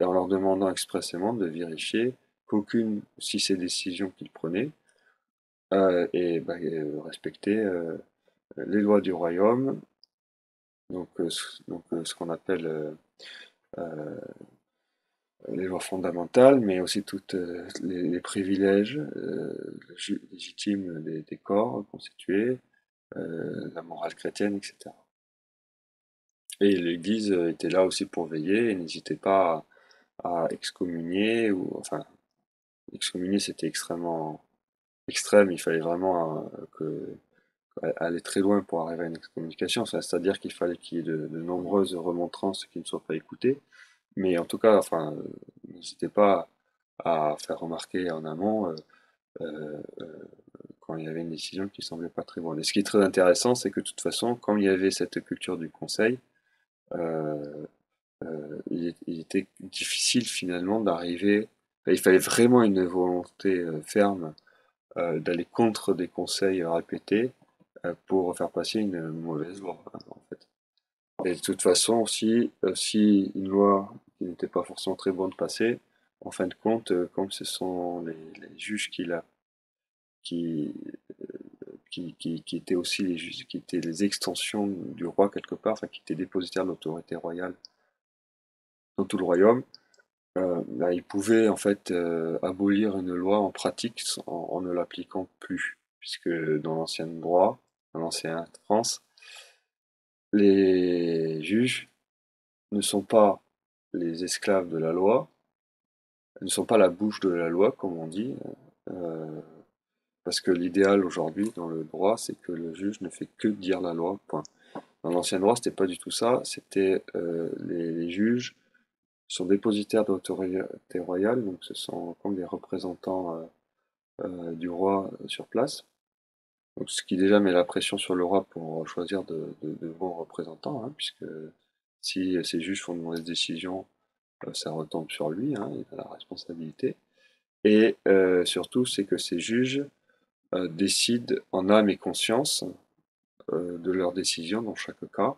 en leur demandant expressément de vérifier qu'aucune, si ces décisions qu'il prenait, respectaient les lois du royaume, ce qu'on appelle euh, les lois fondamentales, mais aussi toutes les privilèges légitimes des corps constitués, la morale chrétienne, etc. Et l'Église était là aussi pour veiller et n'hésitait pas à excommunier, ou enfin, excommunier c'était extrêmement extrême, il fallait vraiment aller très loin pour arriver à une excommunication, c'est-à-dire qu'il fallait qu'il y ait de nombreuses remontrances qui ne soient pas écoutées, mais en tout cas, enfin, n'hésitez pas à faire remarquer en amont euh, euh, quand il y avait une décision qui semblait pas très bonne. Et ce qui est très intéressant, c'est que de toute façon, comme il y avait cette culture du conseil, euh, il était difficile finalement d'arriver. Il fallait vraiment une volonté ferme d'aller contre des conseils répétés pour faire passer une mauvaise loi, en fait. Et de toute façon, si une loi qui n'était pas forcément très bonne passait, en fin de compte, comme ce sont les juges qui, qui étaient aussi les juges, qui étaient les extensions du roi quelque part, enfin qui étaient dépositaires de l'autorité royale dans tout le royaume, là, ils pouvaient en fait abolir une loi en pratique en ne l'appliquant plus, puisque dans l'ancien droit, dans l'ancienne France, les juges ne sont pas les esclaves de la loi, ne sont pas la bouche de la loi, comme on dit, euh, parce que l'idéal aujourd'hui dans le droit, c'est que le juge ne fait que dire la loi, point. Dans l'ancien droit, c'était pas du tout ça, c'était les juges sont dépositaires de l'autorité royale, donc ce sont comme des représentants du roi sur place, Donc, ce qui déjà met la pression sur le roi pour choisir de bons représentants, hein, puisque si ces juges font de mauvaises décisions, ça retombe sur lui, hein, il a la responsabilité. Et surtout, c'est que ces juges décident en âme et conscience de leurs décisions dans chaque cas.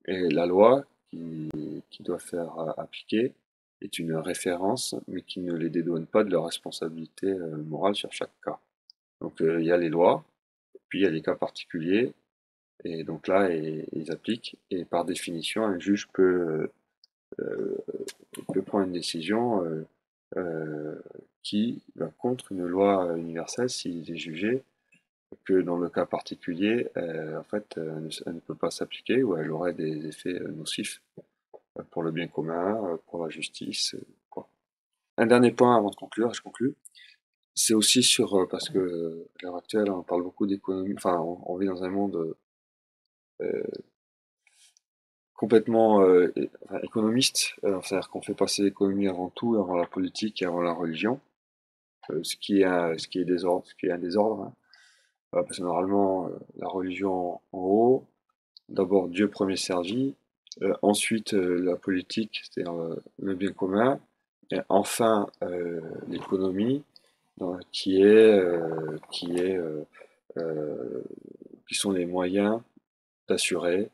Et la loi qui doit faire appliquer est une référence, mais qui ne les dédouane pas de leur responsabilité morale sur chaque cas. Donc il y a les lois, puis il y a les cas particuliers, et donc là, ils appliquent, et par définition, un juge euh, peut prendre une décision euh, qui va contre une loi universelle s'il est jugé que dans le cas particulier, en fait, elle ne peut pas s'appliquer ou elle aurait des effets nocifs pour le bien commun, pour la justice, quoi. Un dernier point avant de conclure, et je conclue, c'est aussi sur, parce que à l'heure actuelle, on parle beaucoup d'économie, enfin, on vit dans un monde complètement enfin, économiste, c'est-à-dire qu'on fait passer l'économie avant tout, avant la politique et avant la religion, ce qui est désordre, ce qui est un désordre, hein. Parce que normalement, la religion en haut, d'abord Dieu premier servi, ensuite la politique, c'est-à-dire le bien commun, et enfin l'économie, qui est euh, qui sont les moyens d'assurer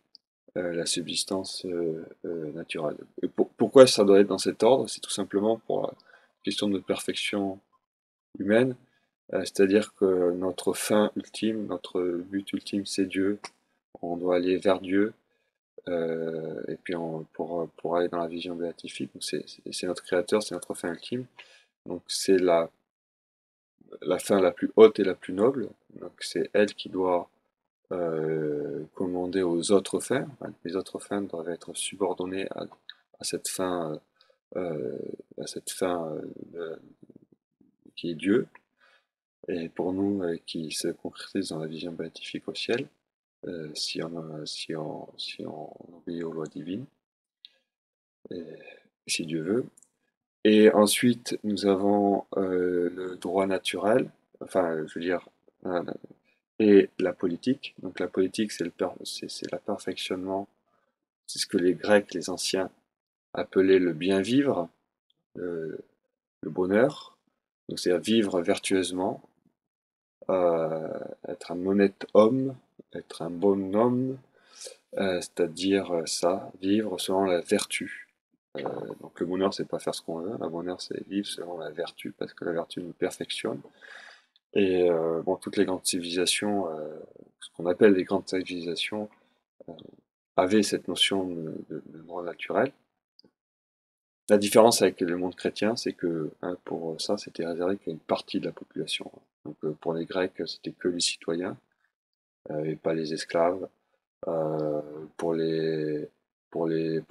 la subsistance naturelle. Et pourquoi ça doit être dans cet ordre? C'est tout simplement pour la question de perfection humaine, c'est-à-dire que notre fin ultime, notre but ultime, c'est Dieu. On doit aller vers Dieu. Et puis pour aller dans la vision béatifique, c'est notre créateur, c'est notre fin ultime. Donc c'est la fin la plus haute et la plus noble. Donc c'est elle qui doit commander aux autres fins. Les autres fins doivent être subordonnées à cette fin, à cette fin qui est Dieu. Et pour nous, qui se concrétise dans la vision béatifique au ciel, si on obéit aux lois divines, et si Dieu veut. Et ensuite, nous avons le droit naturel, enfin, je veux dire, euh, et la politique. Donc la politique, c'est la perfectionnement, c'est ce que les Grecs, les anciens, appelaient le bien vivre, le, le bonheur. Donc c'est à vivre vertueusement, être un honnête homme, être un bon homme, c'est-à-dire ça, vivre selon la vertu. Donc le bonheur, c'est pas faire ce qu'on veut, le bonheur, c'est vivre selon la vertu, parce que la vertu nous perfectionne. Et bon, toutes les grandes civilisations, ce qu'on appelle les grandes civilisations, euh, avaient cette notion de droit naturel. La différence avec le monde chrétien, c'est que hein, pour ça, c'était réservé qu'à une partie de la population. Donc pour les Grecs, c'était que les citoyens et pas les esclaves. Euh, pour les pour les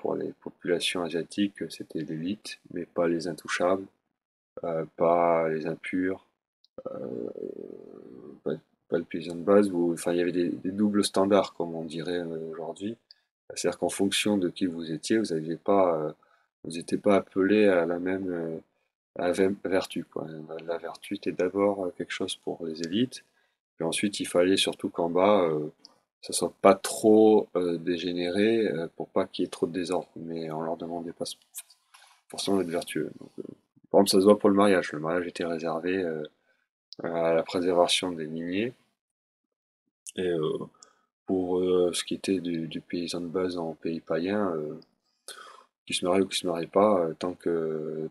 populations asiatiques, c'était l'élite, mais pas les intouchables, pas les impurs, euh, pas, pas le paysan de base. Où, enfin, il y avait des doubles standards, comme on dirait aujourd'hui. C'est-à-dire qu'en fonction de qui vous étiez, vous n'étiez pas appelé à la même vertu, quoi. La vertu était d'abord quelque chose pour les élites, puis ensuite il fallait surtout qu'en bas, ça soit pas trop dégénéré pour pas qu'il y ait trop de désordre. Mais on leur demandait pas forcément d'être vertueux. Donc, par exemple, ça se voit pour le mariage. Le mariage était réservé à la préservation des lignées. Et pour ce qui était du paysan de base en pays païen, qui se marie ou qui se marie pas, tant que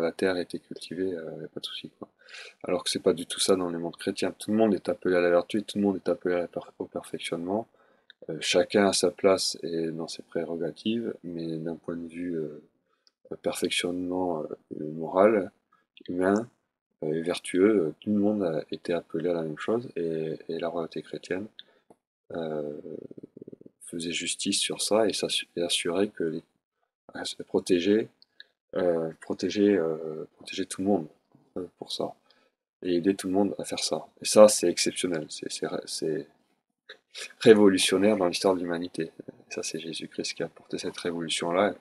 la terre était cultivée, y a pas de souci, quoi. Alors que c'est pas du tout ça dans le monde chrétien. Tout le monde est appelé à la vertu, tout le monde est appelé au perfectionnement. Chacun a sa place et dans ses prérogatives, mais d'un point de vue perfectionnement moral, humain et vertueux, tout le monde a été appelé à la même chose et la royauté chrétienne euh, faisait justice sur ça et assurait que protégeait, protéger tout le monde pour ça et aider tout le monde à faire ça. Et ça, c'est exceptionnel, c'est révolutionnaire dans l'histoire de l'humanité. Et ça, c'est Jésus-Christ qui a apporté cette révolution-là,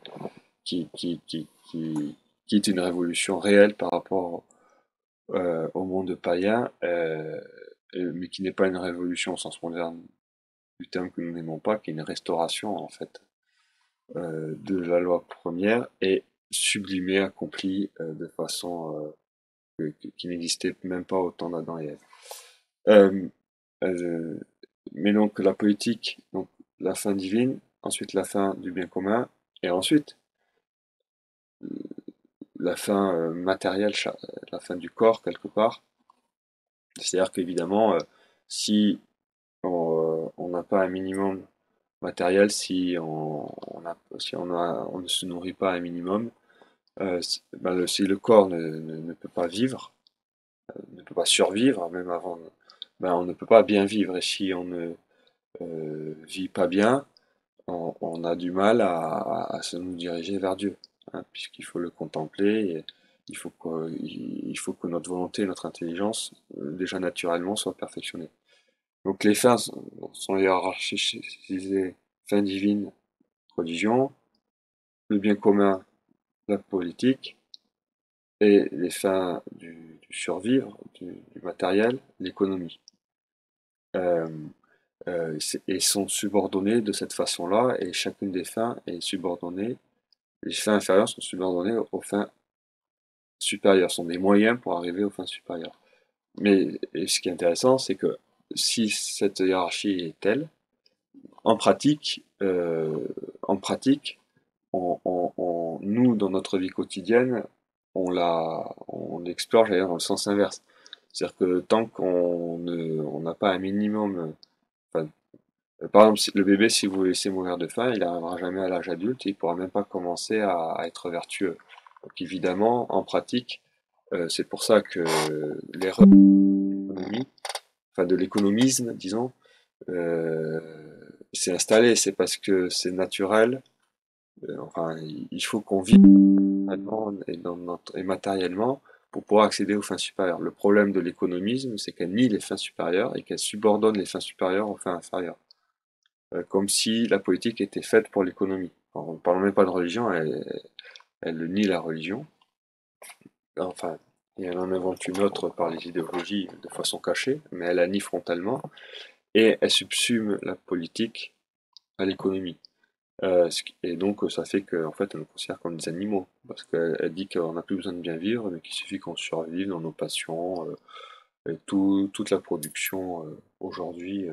qui, qui, qui, qui, qui est une révolution réelle par rapport au monde païen. mais qui n'est pas une révolution au sens moderne du terme que nous n'aimons pas, qui est une restauration en fait de la loi première et sublimée, accomplie de façon qui n'existait même pas au temps d'Adam et Ève. Euh, euh, mais donc la politique, donc la fin divine, ensuite la fin du bien commun, et ensuite la fin matérielle, la fin du corps quelque part. C'est-à-dire qu'évidemment, si on n'a pas un minimum matériel, si on ne se nourrit pas un minimum, si le corps ne peut pas vivre, ne peut pas survivre, même avant, on ne peut pas bien vivre. Et si on ne vit pas bien, on a du mal à se nous diriger vers Dieu, hein, puisqu'il faut le contempler, et il faut que notre volonté et notre intelligence, déjà naturellement, soient perfectionnées. Donc les fins sont hiérarchisées, fin divine, religion, le bien commun, la politique, et les fins du survivre, du matériel, l'économie. Euh, et sont subordonnées de cette façon-là, et chacune des fins est subordonnée. Les fins inférieures sont subordonnées aux fins supérieures, sont des moyens pour arriver aux fins supérieures. Mais ce qui est intéressant, c'est que si cette hiérarchie est telle, en pratique, nous, dans notre vie quotidienne, on explore, j'allais dire, dans le sens inverse. C'est-à-dire que tant on n'a pas un minimum, enfin, par exemple, le bébé, si vous le laissez mourir de faim, il n'arrivera jamais à l'âge adulte et il ne pourra même pas commencer à être vertueux. Donc évidemment, en pratique, c'est pour ça que l'erreur de l'économisme, disons, euh, s'est installée. C'est parce que c'est naturel. Enfin, il faut qu'on vive et matériellement pour pouvoir accéder aux fins supérieures. Le problème de l'économisme, c'est qu'elle nie les fins supérieures et qu'elle subordonne les fins supérieures aux fins inférieures. Comme si la politique était faite pour l'économie. On ne parle même pas de religion, elle nie la religion. Enfin, et elle en invente une autre par les idéologies de façon cachée, mais elle la nie frontalement, et elle subsume la politique à l'économie. Et donc ça fait qu'en fait elle nous considère comme des animaux, parce qu'elle dit qu'on n'a plus besoin de bien vivre, mais qu'il suffit qu'on survive dans nos passions, et toute la production aujourd'hui,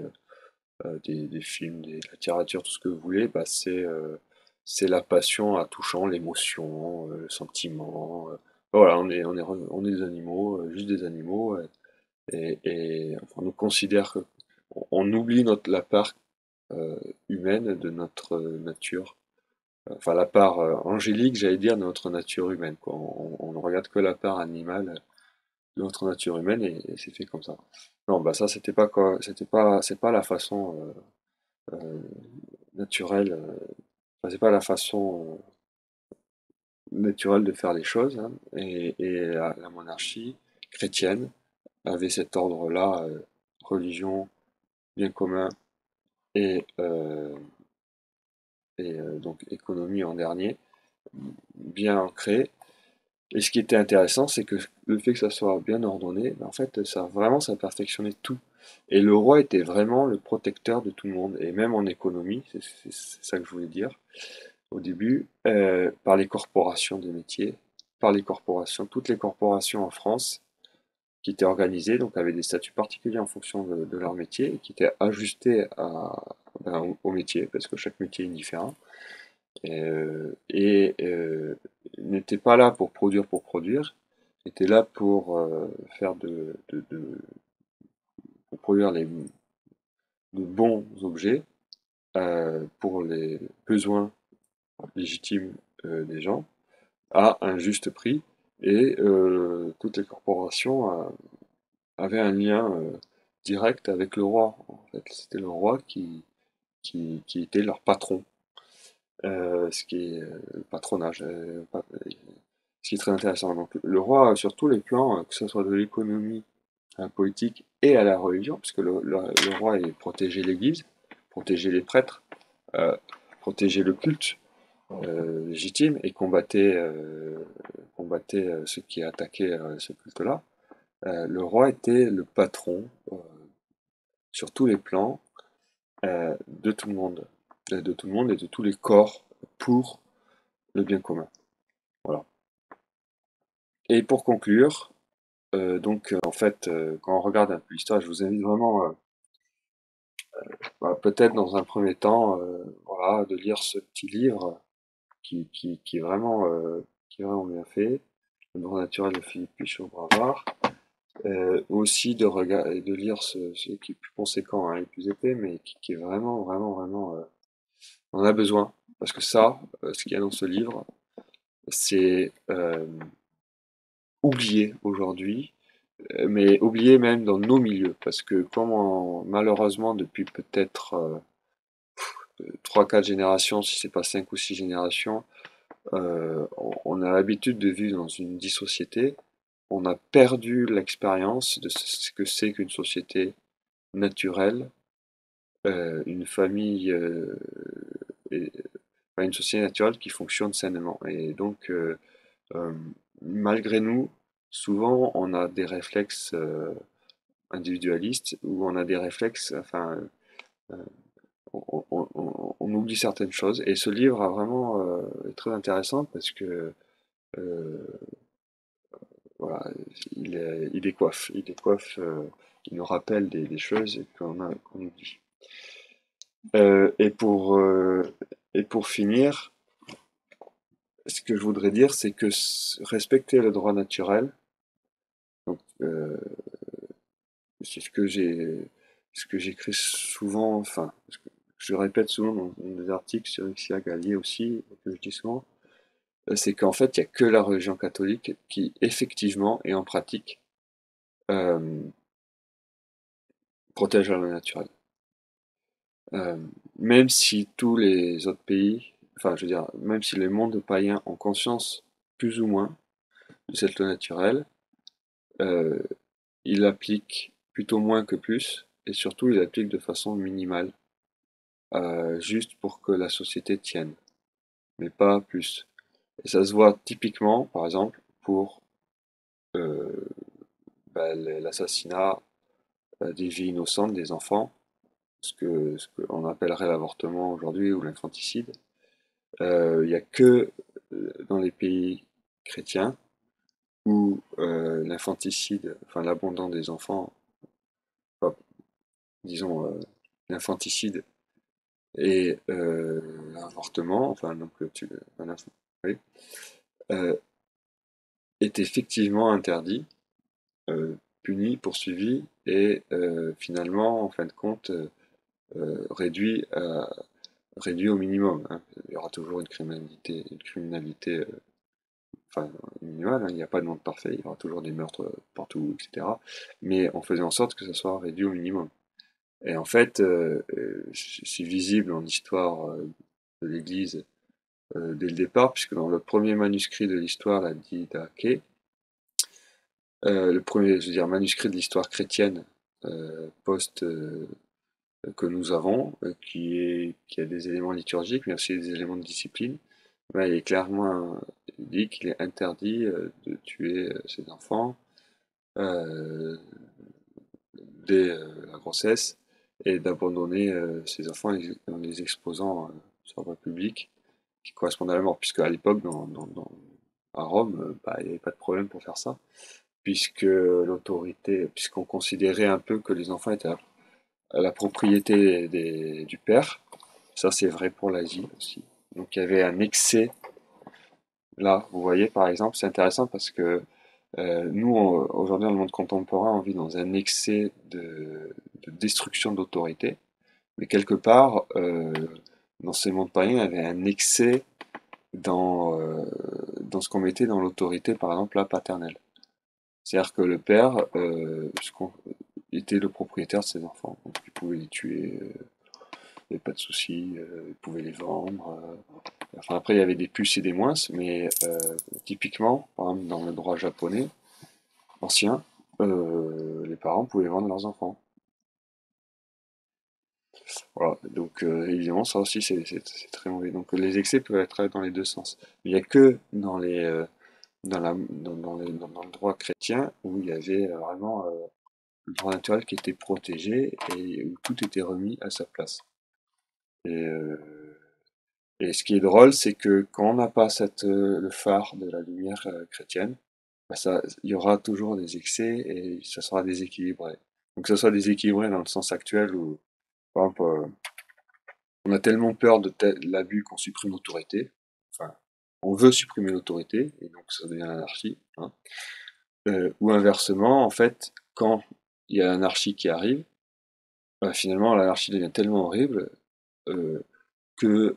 des films, de la littérature, tout ce que vous voulez, c'est la passion à touchant, l'émotion, le sentiment. Voilà, on est des animaux, juste des animaux, et enfin, on nous considère on oublie la part humaine de notre nature. Enfin, la part angélique, j'allais dire, de notre nature humaine, quoi. On ne regarde que la part animale de notre nature humaine, et c'est fait comme ça. Non, bah ça, c'était pas quoi, c'est pas la façon naturelle, enfin, c'est pas la façon naturelle de faire les choses, hein. Et la monarchie chrétienne avait cet ordre-là, religion, bien commun et, donc économie en dernier, bien ancré. Et ce qui était intéressant, c'est que le fait que ça soit bien ordonné, ben, en fait, ça perfectionnait tout. Et le roi était vraiment le protecteur de tout le monde, et même en économie, c'est ça que je voulais dire au début, par les corporations de métiers, par les corporations, toutes les corporations en France qui étaient organisées, donc avaient des statuts particuliers en fonction de leur métier, et qui étaient ajustés au métier, parce que chaque métier est différent, et n'étaient pas là pour produire, étaient là pour faire pour produire de bons objets pour les besoins légitimes des gens à un juste prix, et toutes les corporations avaient un lien direct avec le roi. En fait, c'était le roi qui était leur patron, ce qui est le patronage, ce qui est très intéressant. Donc le roi, sur tous les plans, que ce soit de l'économie, à la politique et à la religion, puisque le roi est protéger l'Église, protéger les prêtres, euh, protéger le culte légitime, et combattait ceux qui attaquaient ce culte-là. Le roi était le patron sur tous les plans, de tout le monde, de tout le monde et de tous les corps pour le bien commun. Voilà. Et pour conclure, en fait, quand on regarde un peu l'histoire, je vous invite vraiment, peut-être dans un premier temps, voilà, de lire ce petit livre qui est vraiment bien fait, Le droit naturel de Philippe Pichot-Bravard. Aussi de lire ce qui est plus conséquent, hein, et plus épais, mais qui est vraiment, vraiment, vraiment, on en a besoin. Parce que ça, ce qu'il y a dans ce livre, c'est oublié aujourd'hui, mais oublié même dans nos milieux. Parce que malheureusement, depuis peut-être 3-4 générations, si c'est pas 5 ou 6 générations, on a l'habitude de vivre dans une dissociété. On a perdu l'expérience de ce que c'est qu'une société naturelle, une famille, et, une société naturelle qui fonctionne sainement. Et donc, euh, malgré nous, souvent on a des réflexes individualistes ou on a des réflexes, enfin, euh, on oublie certaines choses. Et ce livre a vraiment est très intéressant parce que euh, voilà, il décoiffe, il nous rappelle des choses qu'on oublie. Euh, et pour euh, et pour finir, ce que je voudrais dire, c'est que respecter le droit naturel, donc c'est ce que j'écris souvent, enfin, ce que je répète souvent dans des articles sur Xia Gallier aussi, que je dis souvent, c'est qu'en fait, il n'y a que la religion catholique qui, effectivement et en pratique, euh, protège la loi naturelle. Euh, Même si tous les autres pays, enfin, je veux dire, même si les mondes païens ont conscience, plus ou moins, de cette loi naturelle, euh, ils l'appliquent plutôt moins que plus, et surtout, ils l'appliquent de façon minimale, juste pour que la société tienne, mais pas plus. Et ça se voit typiquement, par exemple, pour euh, l'assassinat des vies innocentes, des enfants, ce qu'on appellerait l'avortement aujourd'hui ou l'infanticide. Il n'y a que dans les pays chrétiens où l'infanticide, enfin l'abandon des enfants, enfin, disons l'infanticide et l'avortement, enfin donc oui, euh, est effectivement interdit, puni, poursuivi et finalement, en fin de compte, réduit réduit au minimum, hein. Il y aura toujours une criminalité enfin, minimale, hein. Il n'y a pas de monde parfait, il y aura toujours des meurtres partout, etc. Mais on faisait en sorte que ça soit réduit au minimum. Et en fait, c'est visible en histoire de l'Église dès le départ, puisque dans le premier manuscrit de l'histoire, la Didaché, le premier, je veux dire, manuscrit de l'histoire chrétienne post que nous avons, qui a des éléments liturgiques, mais aussi des éléments de discipline, ben, il est clairement dit qu'il est interdit de tuer ses enfants euh, dès la grossesse et d'abandonner ses enfants en les exposant sur la voie publique, qui correspondent à la mort, puisque à l'époque, à Rome, bah, il n'y avait pas de problème pour faire ça, puisqu'on considérait un peu que les enfants étaient à la propriété du père. Ça, c'est vrai pour l'Asie aussi. Donc, il y avait un excès. Là, vous voyez, par exemple, c'est intéressant parce que aujourd'hui, dans le monde contemporain, on vit dans un excès de destruction d'autorité. Mais quelque part, dans ces mondes païens, il y avait un excès dans ce qu'on mettait dans l'autorité, par exemple, la paternelle. C'est-à-dire que le père était le propriétaire de ses enfants. Donc, il pouvait les tuer, il n'y avait pas de souci, il pouvait les vendre. Enfin, après, il y avait des plus et des moins, mais typiquement, par exemple, dans le droit japonais ancien, les parents pouvaient vendre leurs enfants. Voilà, donc évidemment, ça aussi, c'est très mauvais. Donc les excès peuvent être dans les deux sens. Mais il n'y a que dans le droit chrétien où il y avait vraiment le droit naturel qui était protégé et où tout était remis à sa place. Et, et ce qui est drôle, c'est que quand on n'a pas le phare de la lumière chrétienne, bah il y aura toujours des excès et ça sera déséquilibré. Donc que ça soit déséquilibré dans le sens actuel où, par exemple, on a tellement peur de l'abus qu'on supprime l'autorité, enfin, on veut supprimer l'autorité, et donc ça devient l'anarchie, hein. Ou inversement, en fait, quand il y a l'anarchie qui arrive, bah, finalement l'anarchie devient tellement horrible euh, que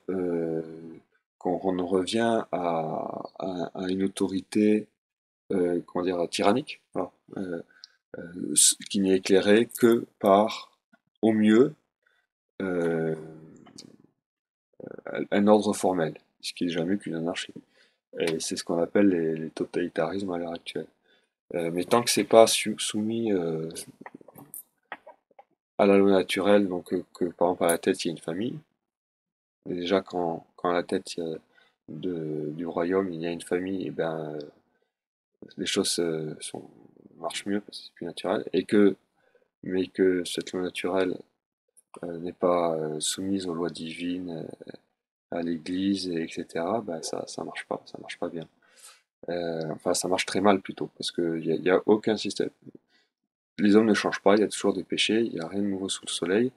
qu'on en revient à une autorité comment dire, tyrannique, voilà, qui n'est éclairée que par, au mieux, euh, un ordre formel, ce qui est jamais qu'une anarchie. Et c'est ce qu'on appelle les totalitarismes à l'heure actuelle. Mais tant que c'est pas soumis à la loi naturelle, donc que par exemple à la tête il y a une famille, et déjà quand à la tête du royaume il y a une famille, et ben les choses marchent mieux parce que c'est plus naturel, mais que cette loi naturelle n'est pas soumise aux lois divines, à l'Église, etc., bah ça marche pas bien. Enfin, ça marche très mal plutôt, parce qu'il y a aucun système. Les hommes ne changent pas, il y a toujours des péchés, il n'y a rien de nouveau sous le soleil.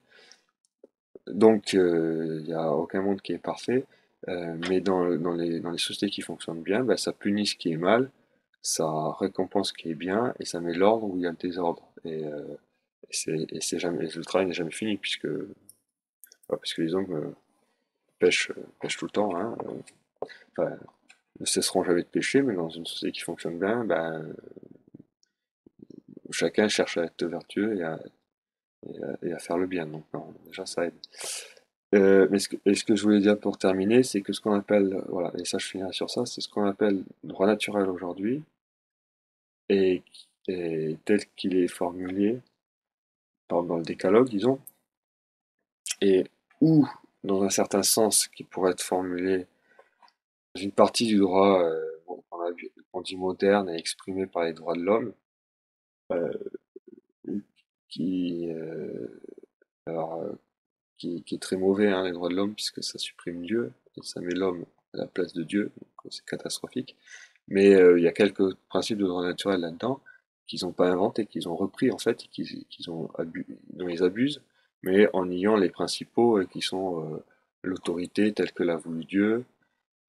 Donc, il n'y a aucun monde qui est parfait. Mais dans les sociétés qui fonctionnent bien, bah, ça punit ce qui est mal, ça récompense ce qui est bien, et ça met l'ordre où il y a le désordre. Et jamais, le travail n'est jamais fini, puisque les hommes pêchent tout le temps, hein. Enfin, ne cesseront jamais de pêcher, mais dans une société qui fonctionne bien, ben, chacun cherche à être vertueux et à faire le bien. Donc, non, déjà, ça aide. Mais ce que je voulais dire pour terminer, c'est que ce qu'on appelle, voilà, et ça je finirai sur ça, c'est ce qu'on appelle droit naturel aujourd'hui, et, et tel qu'il est formulé, par exemple dans le décalogue, disons, et ou dans un certain sens qui pourrait être formulé dans une partie du droit bon, qu'on dit moderne et exprimé par les droits de l'homme, euh, qui, alors, qui est très mauvais, hein, les droits de l'homme, puisque ça supprime Dieu, et ça met l'homme à la place de Dieu, donc c'est catastrophique. Mais il y a quelques principes de droit naturel là-dedans qu'ils n'ont pas inventés, qu'ils ont repris en fait, et dont ils abusent, mais en niant les principaux qui sont l'autorité telle que l'a voulu Dieu,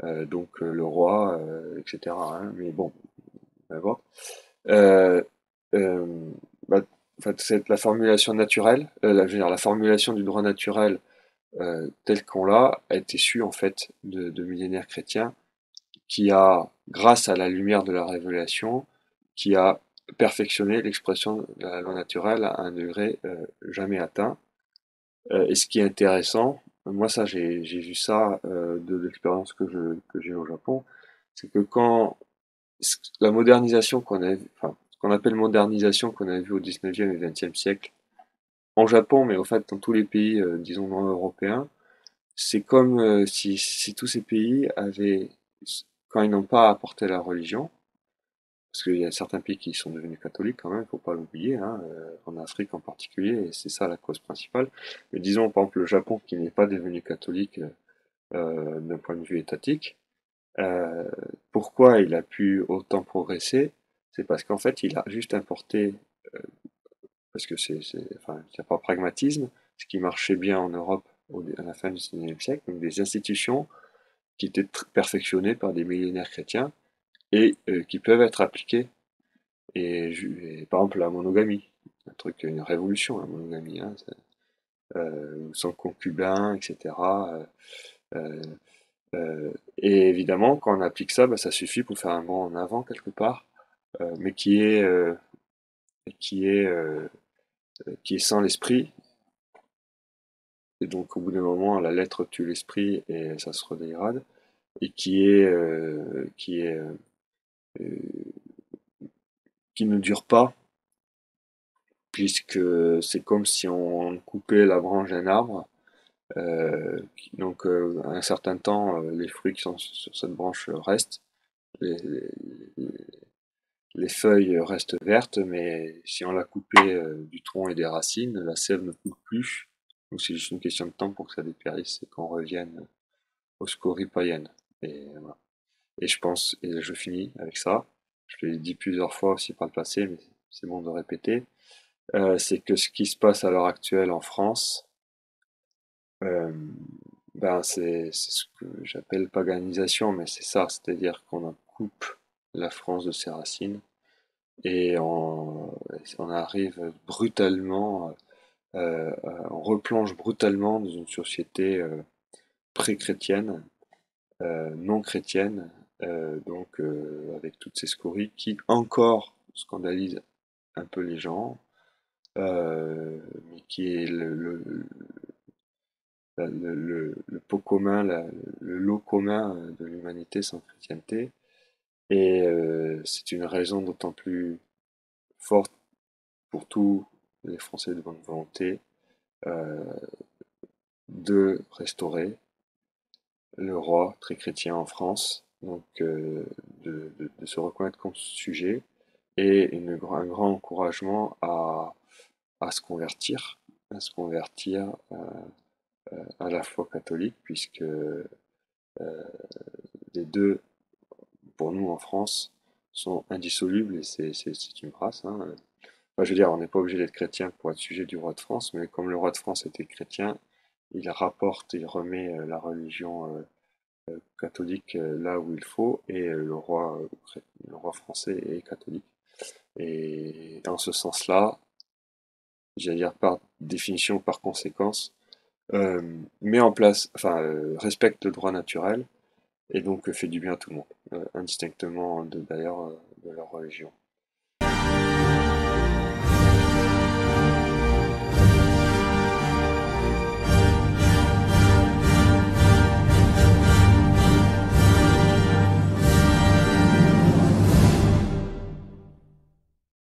donc le roi, etc., hein. Mais bon, d'abord. Euh, euh, bah, en fait, c'est la formulation naturelle, je veux dire, la formulation du droit naturel tel qu'on l'a a été su en fait de millénaires chrétiens qui a, grâce à la lumière de la révélation, qui a perfectionné l'expression de la loi naturelle à un degré jamais atteint. Et ce qui est intéressant, moi ça j'ai vu ça de l'expérience que j'ai au Japon, c'est que quand la modernisation qu'on a, enfin ce qu'on appelle modernisation qu'on a vu au 19e et 20e siècle en Japon, mais au fait dans tous les pays, disons non européens, c'est comme si tous ces pays avaient, quand ils n'ont pas apporté la religion, parce qu'il y a certains pays qui sont devenus catholiques quand même, il ne faut pas l'oublier, hein, en Afrique en particulier, et c'est ça la cause principale. Mais disons par exemple le Japon qui n'est pas devenu catholique d'un point de vue étatique, euh, pourquoi il a pu autant progresser? C'est parce qu'en fait il a juste importé, parce que enfin, il n'y a pas pragmatisme, ce qui marchait bien en Europe à la fin du XIXe siècle, donc des institutions qui étaient perfectionnées par des millénaires chrétiens et qui peuvent être appliquées. Et par exemple la monogamie, un truc, une révolution la monogamie, hein, sans concubin, etc. Euh, et évidemment, quand on applique ça, bah, ça suffit pour faire un bond en avant quelque part, mais qui est, euh, qui est sans l'esprit. Et donc au bout d'un moment, la lettre tue l'esprit et ça se redégrade. Et euh, qui ne dure pas, puisque c'est comme si on coupait la branche d'un arbre. Donc à un certain temps, les fruits qui sont sur cette branche restent, les, les- les feuilles restent vertes, mais si on l'a coupé du tronc et des racines, la sève ne coule plus. Donc c'est juste une question de temps pour que ça dépérisse et qu'on revienne aux scories païennes. Et, voilà. Et je pense, et je finis avec ça, je l'ai dit plusieurs fois aussi par le passé, mais c'est bon de répéter, c'est que ce qui se passe à l'heure actuelle en France, euh, ben c'est ce que j'appelle paganisation, mais c'est ça, c'est-à-dire qu'on en coupe la France de ses racines et on arrive brutalement, on replonge brutalement dans une société pré-chrétienne, non chrétienne, avec toutes ces scories qui encore scandalisent un peu les gens, mais qui est le pot commun, le lot commun de l'humanité sans chrétienté. Et c'est une raison d'autant plus forte pour tous les Français de bonne volonté euh, de restaurer le roi très chrétien en France, donc de se reconnaître comme sujet et un grand encouragement à se convertir à la foi catholique, puisque les deux, pour nous en France, sont indissolubles et c'est une grâce. Hein. Enfin, je veux dire, on n'est pas obligé d'être chrétien pour être sujet du roi de France, mais comme le roi de France était chrétien, il rapporte, il remet la religion catholique là où il faut, et le roi français est catholique. Et dans ce sens-là, j'allais dire par définition, par conséquence, met en place, respecte le droit naturel, et donc fait du bien à tout le monde, indistinctement d'ailleurs de leur religion.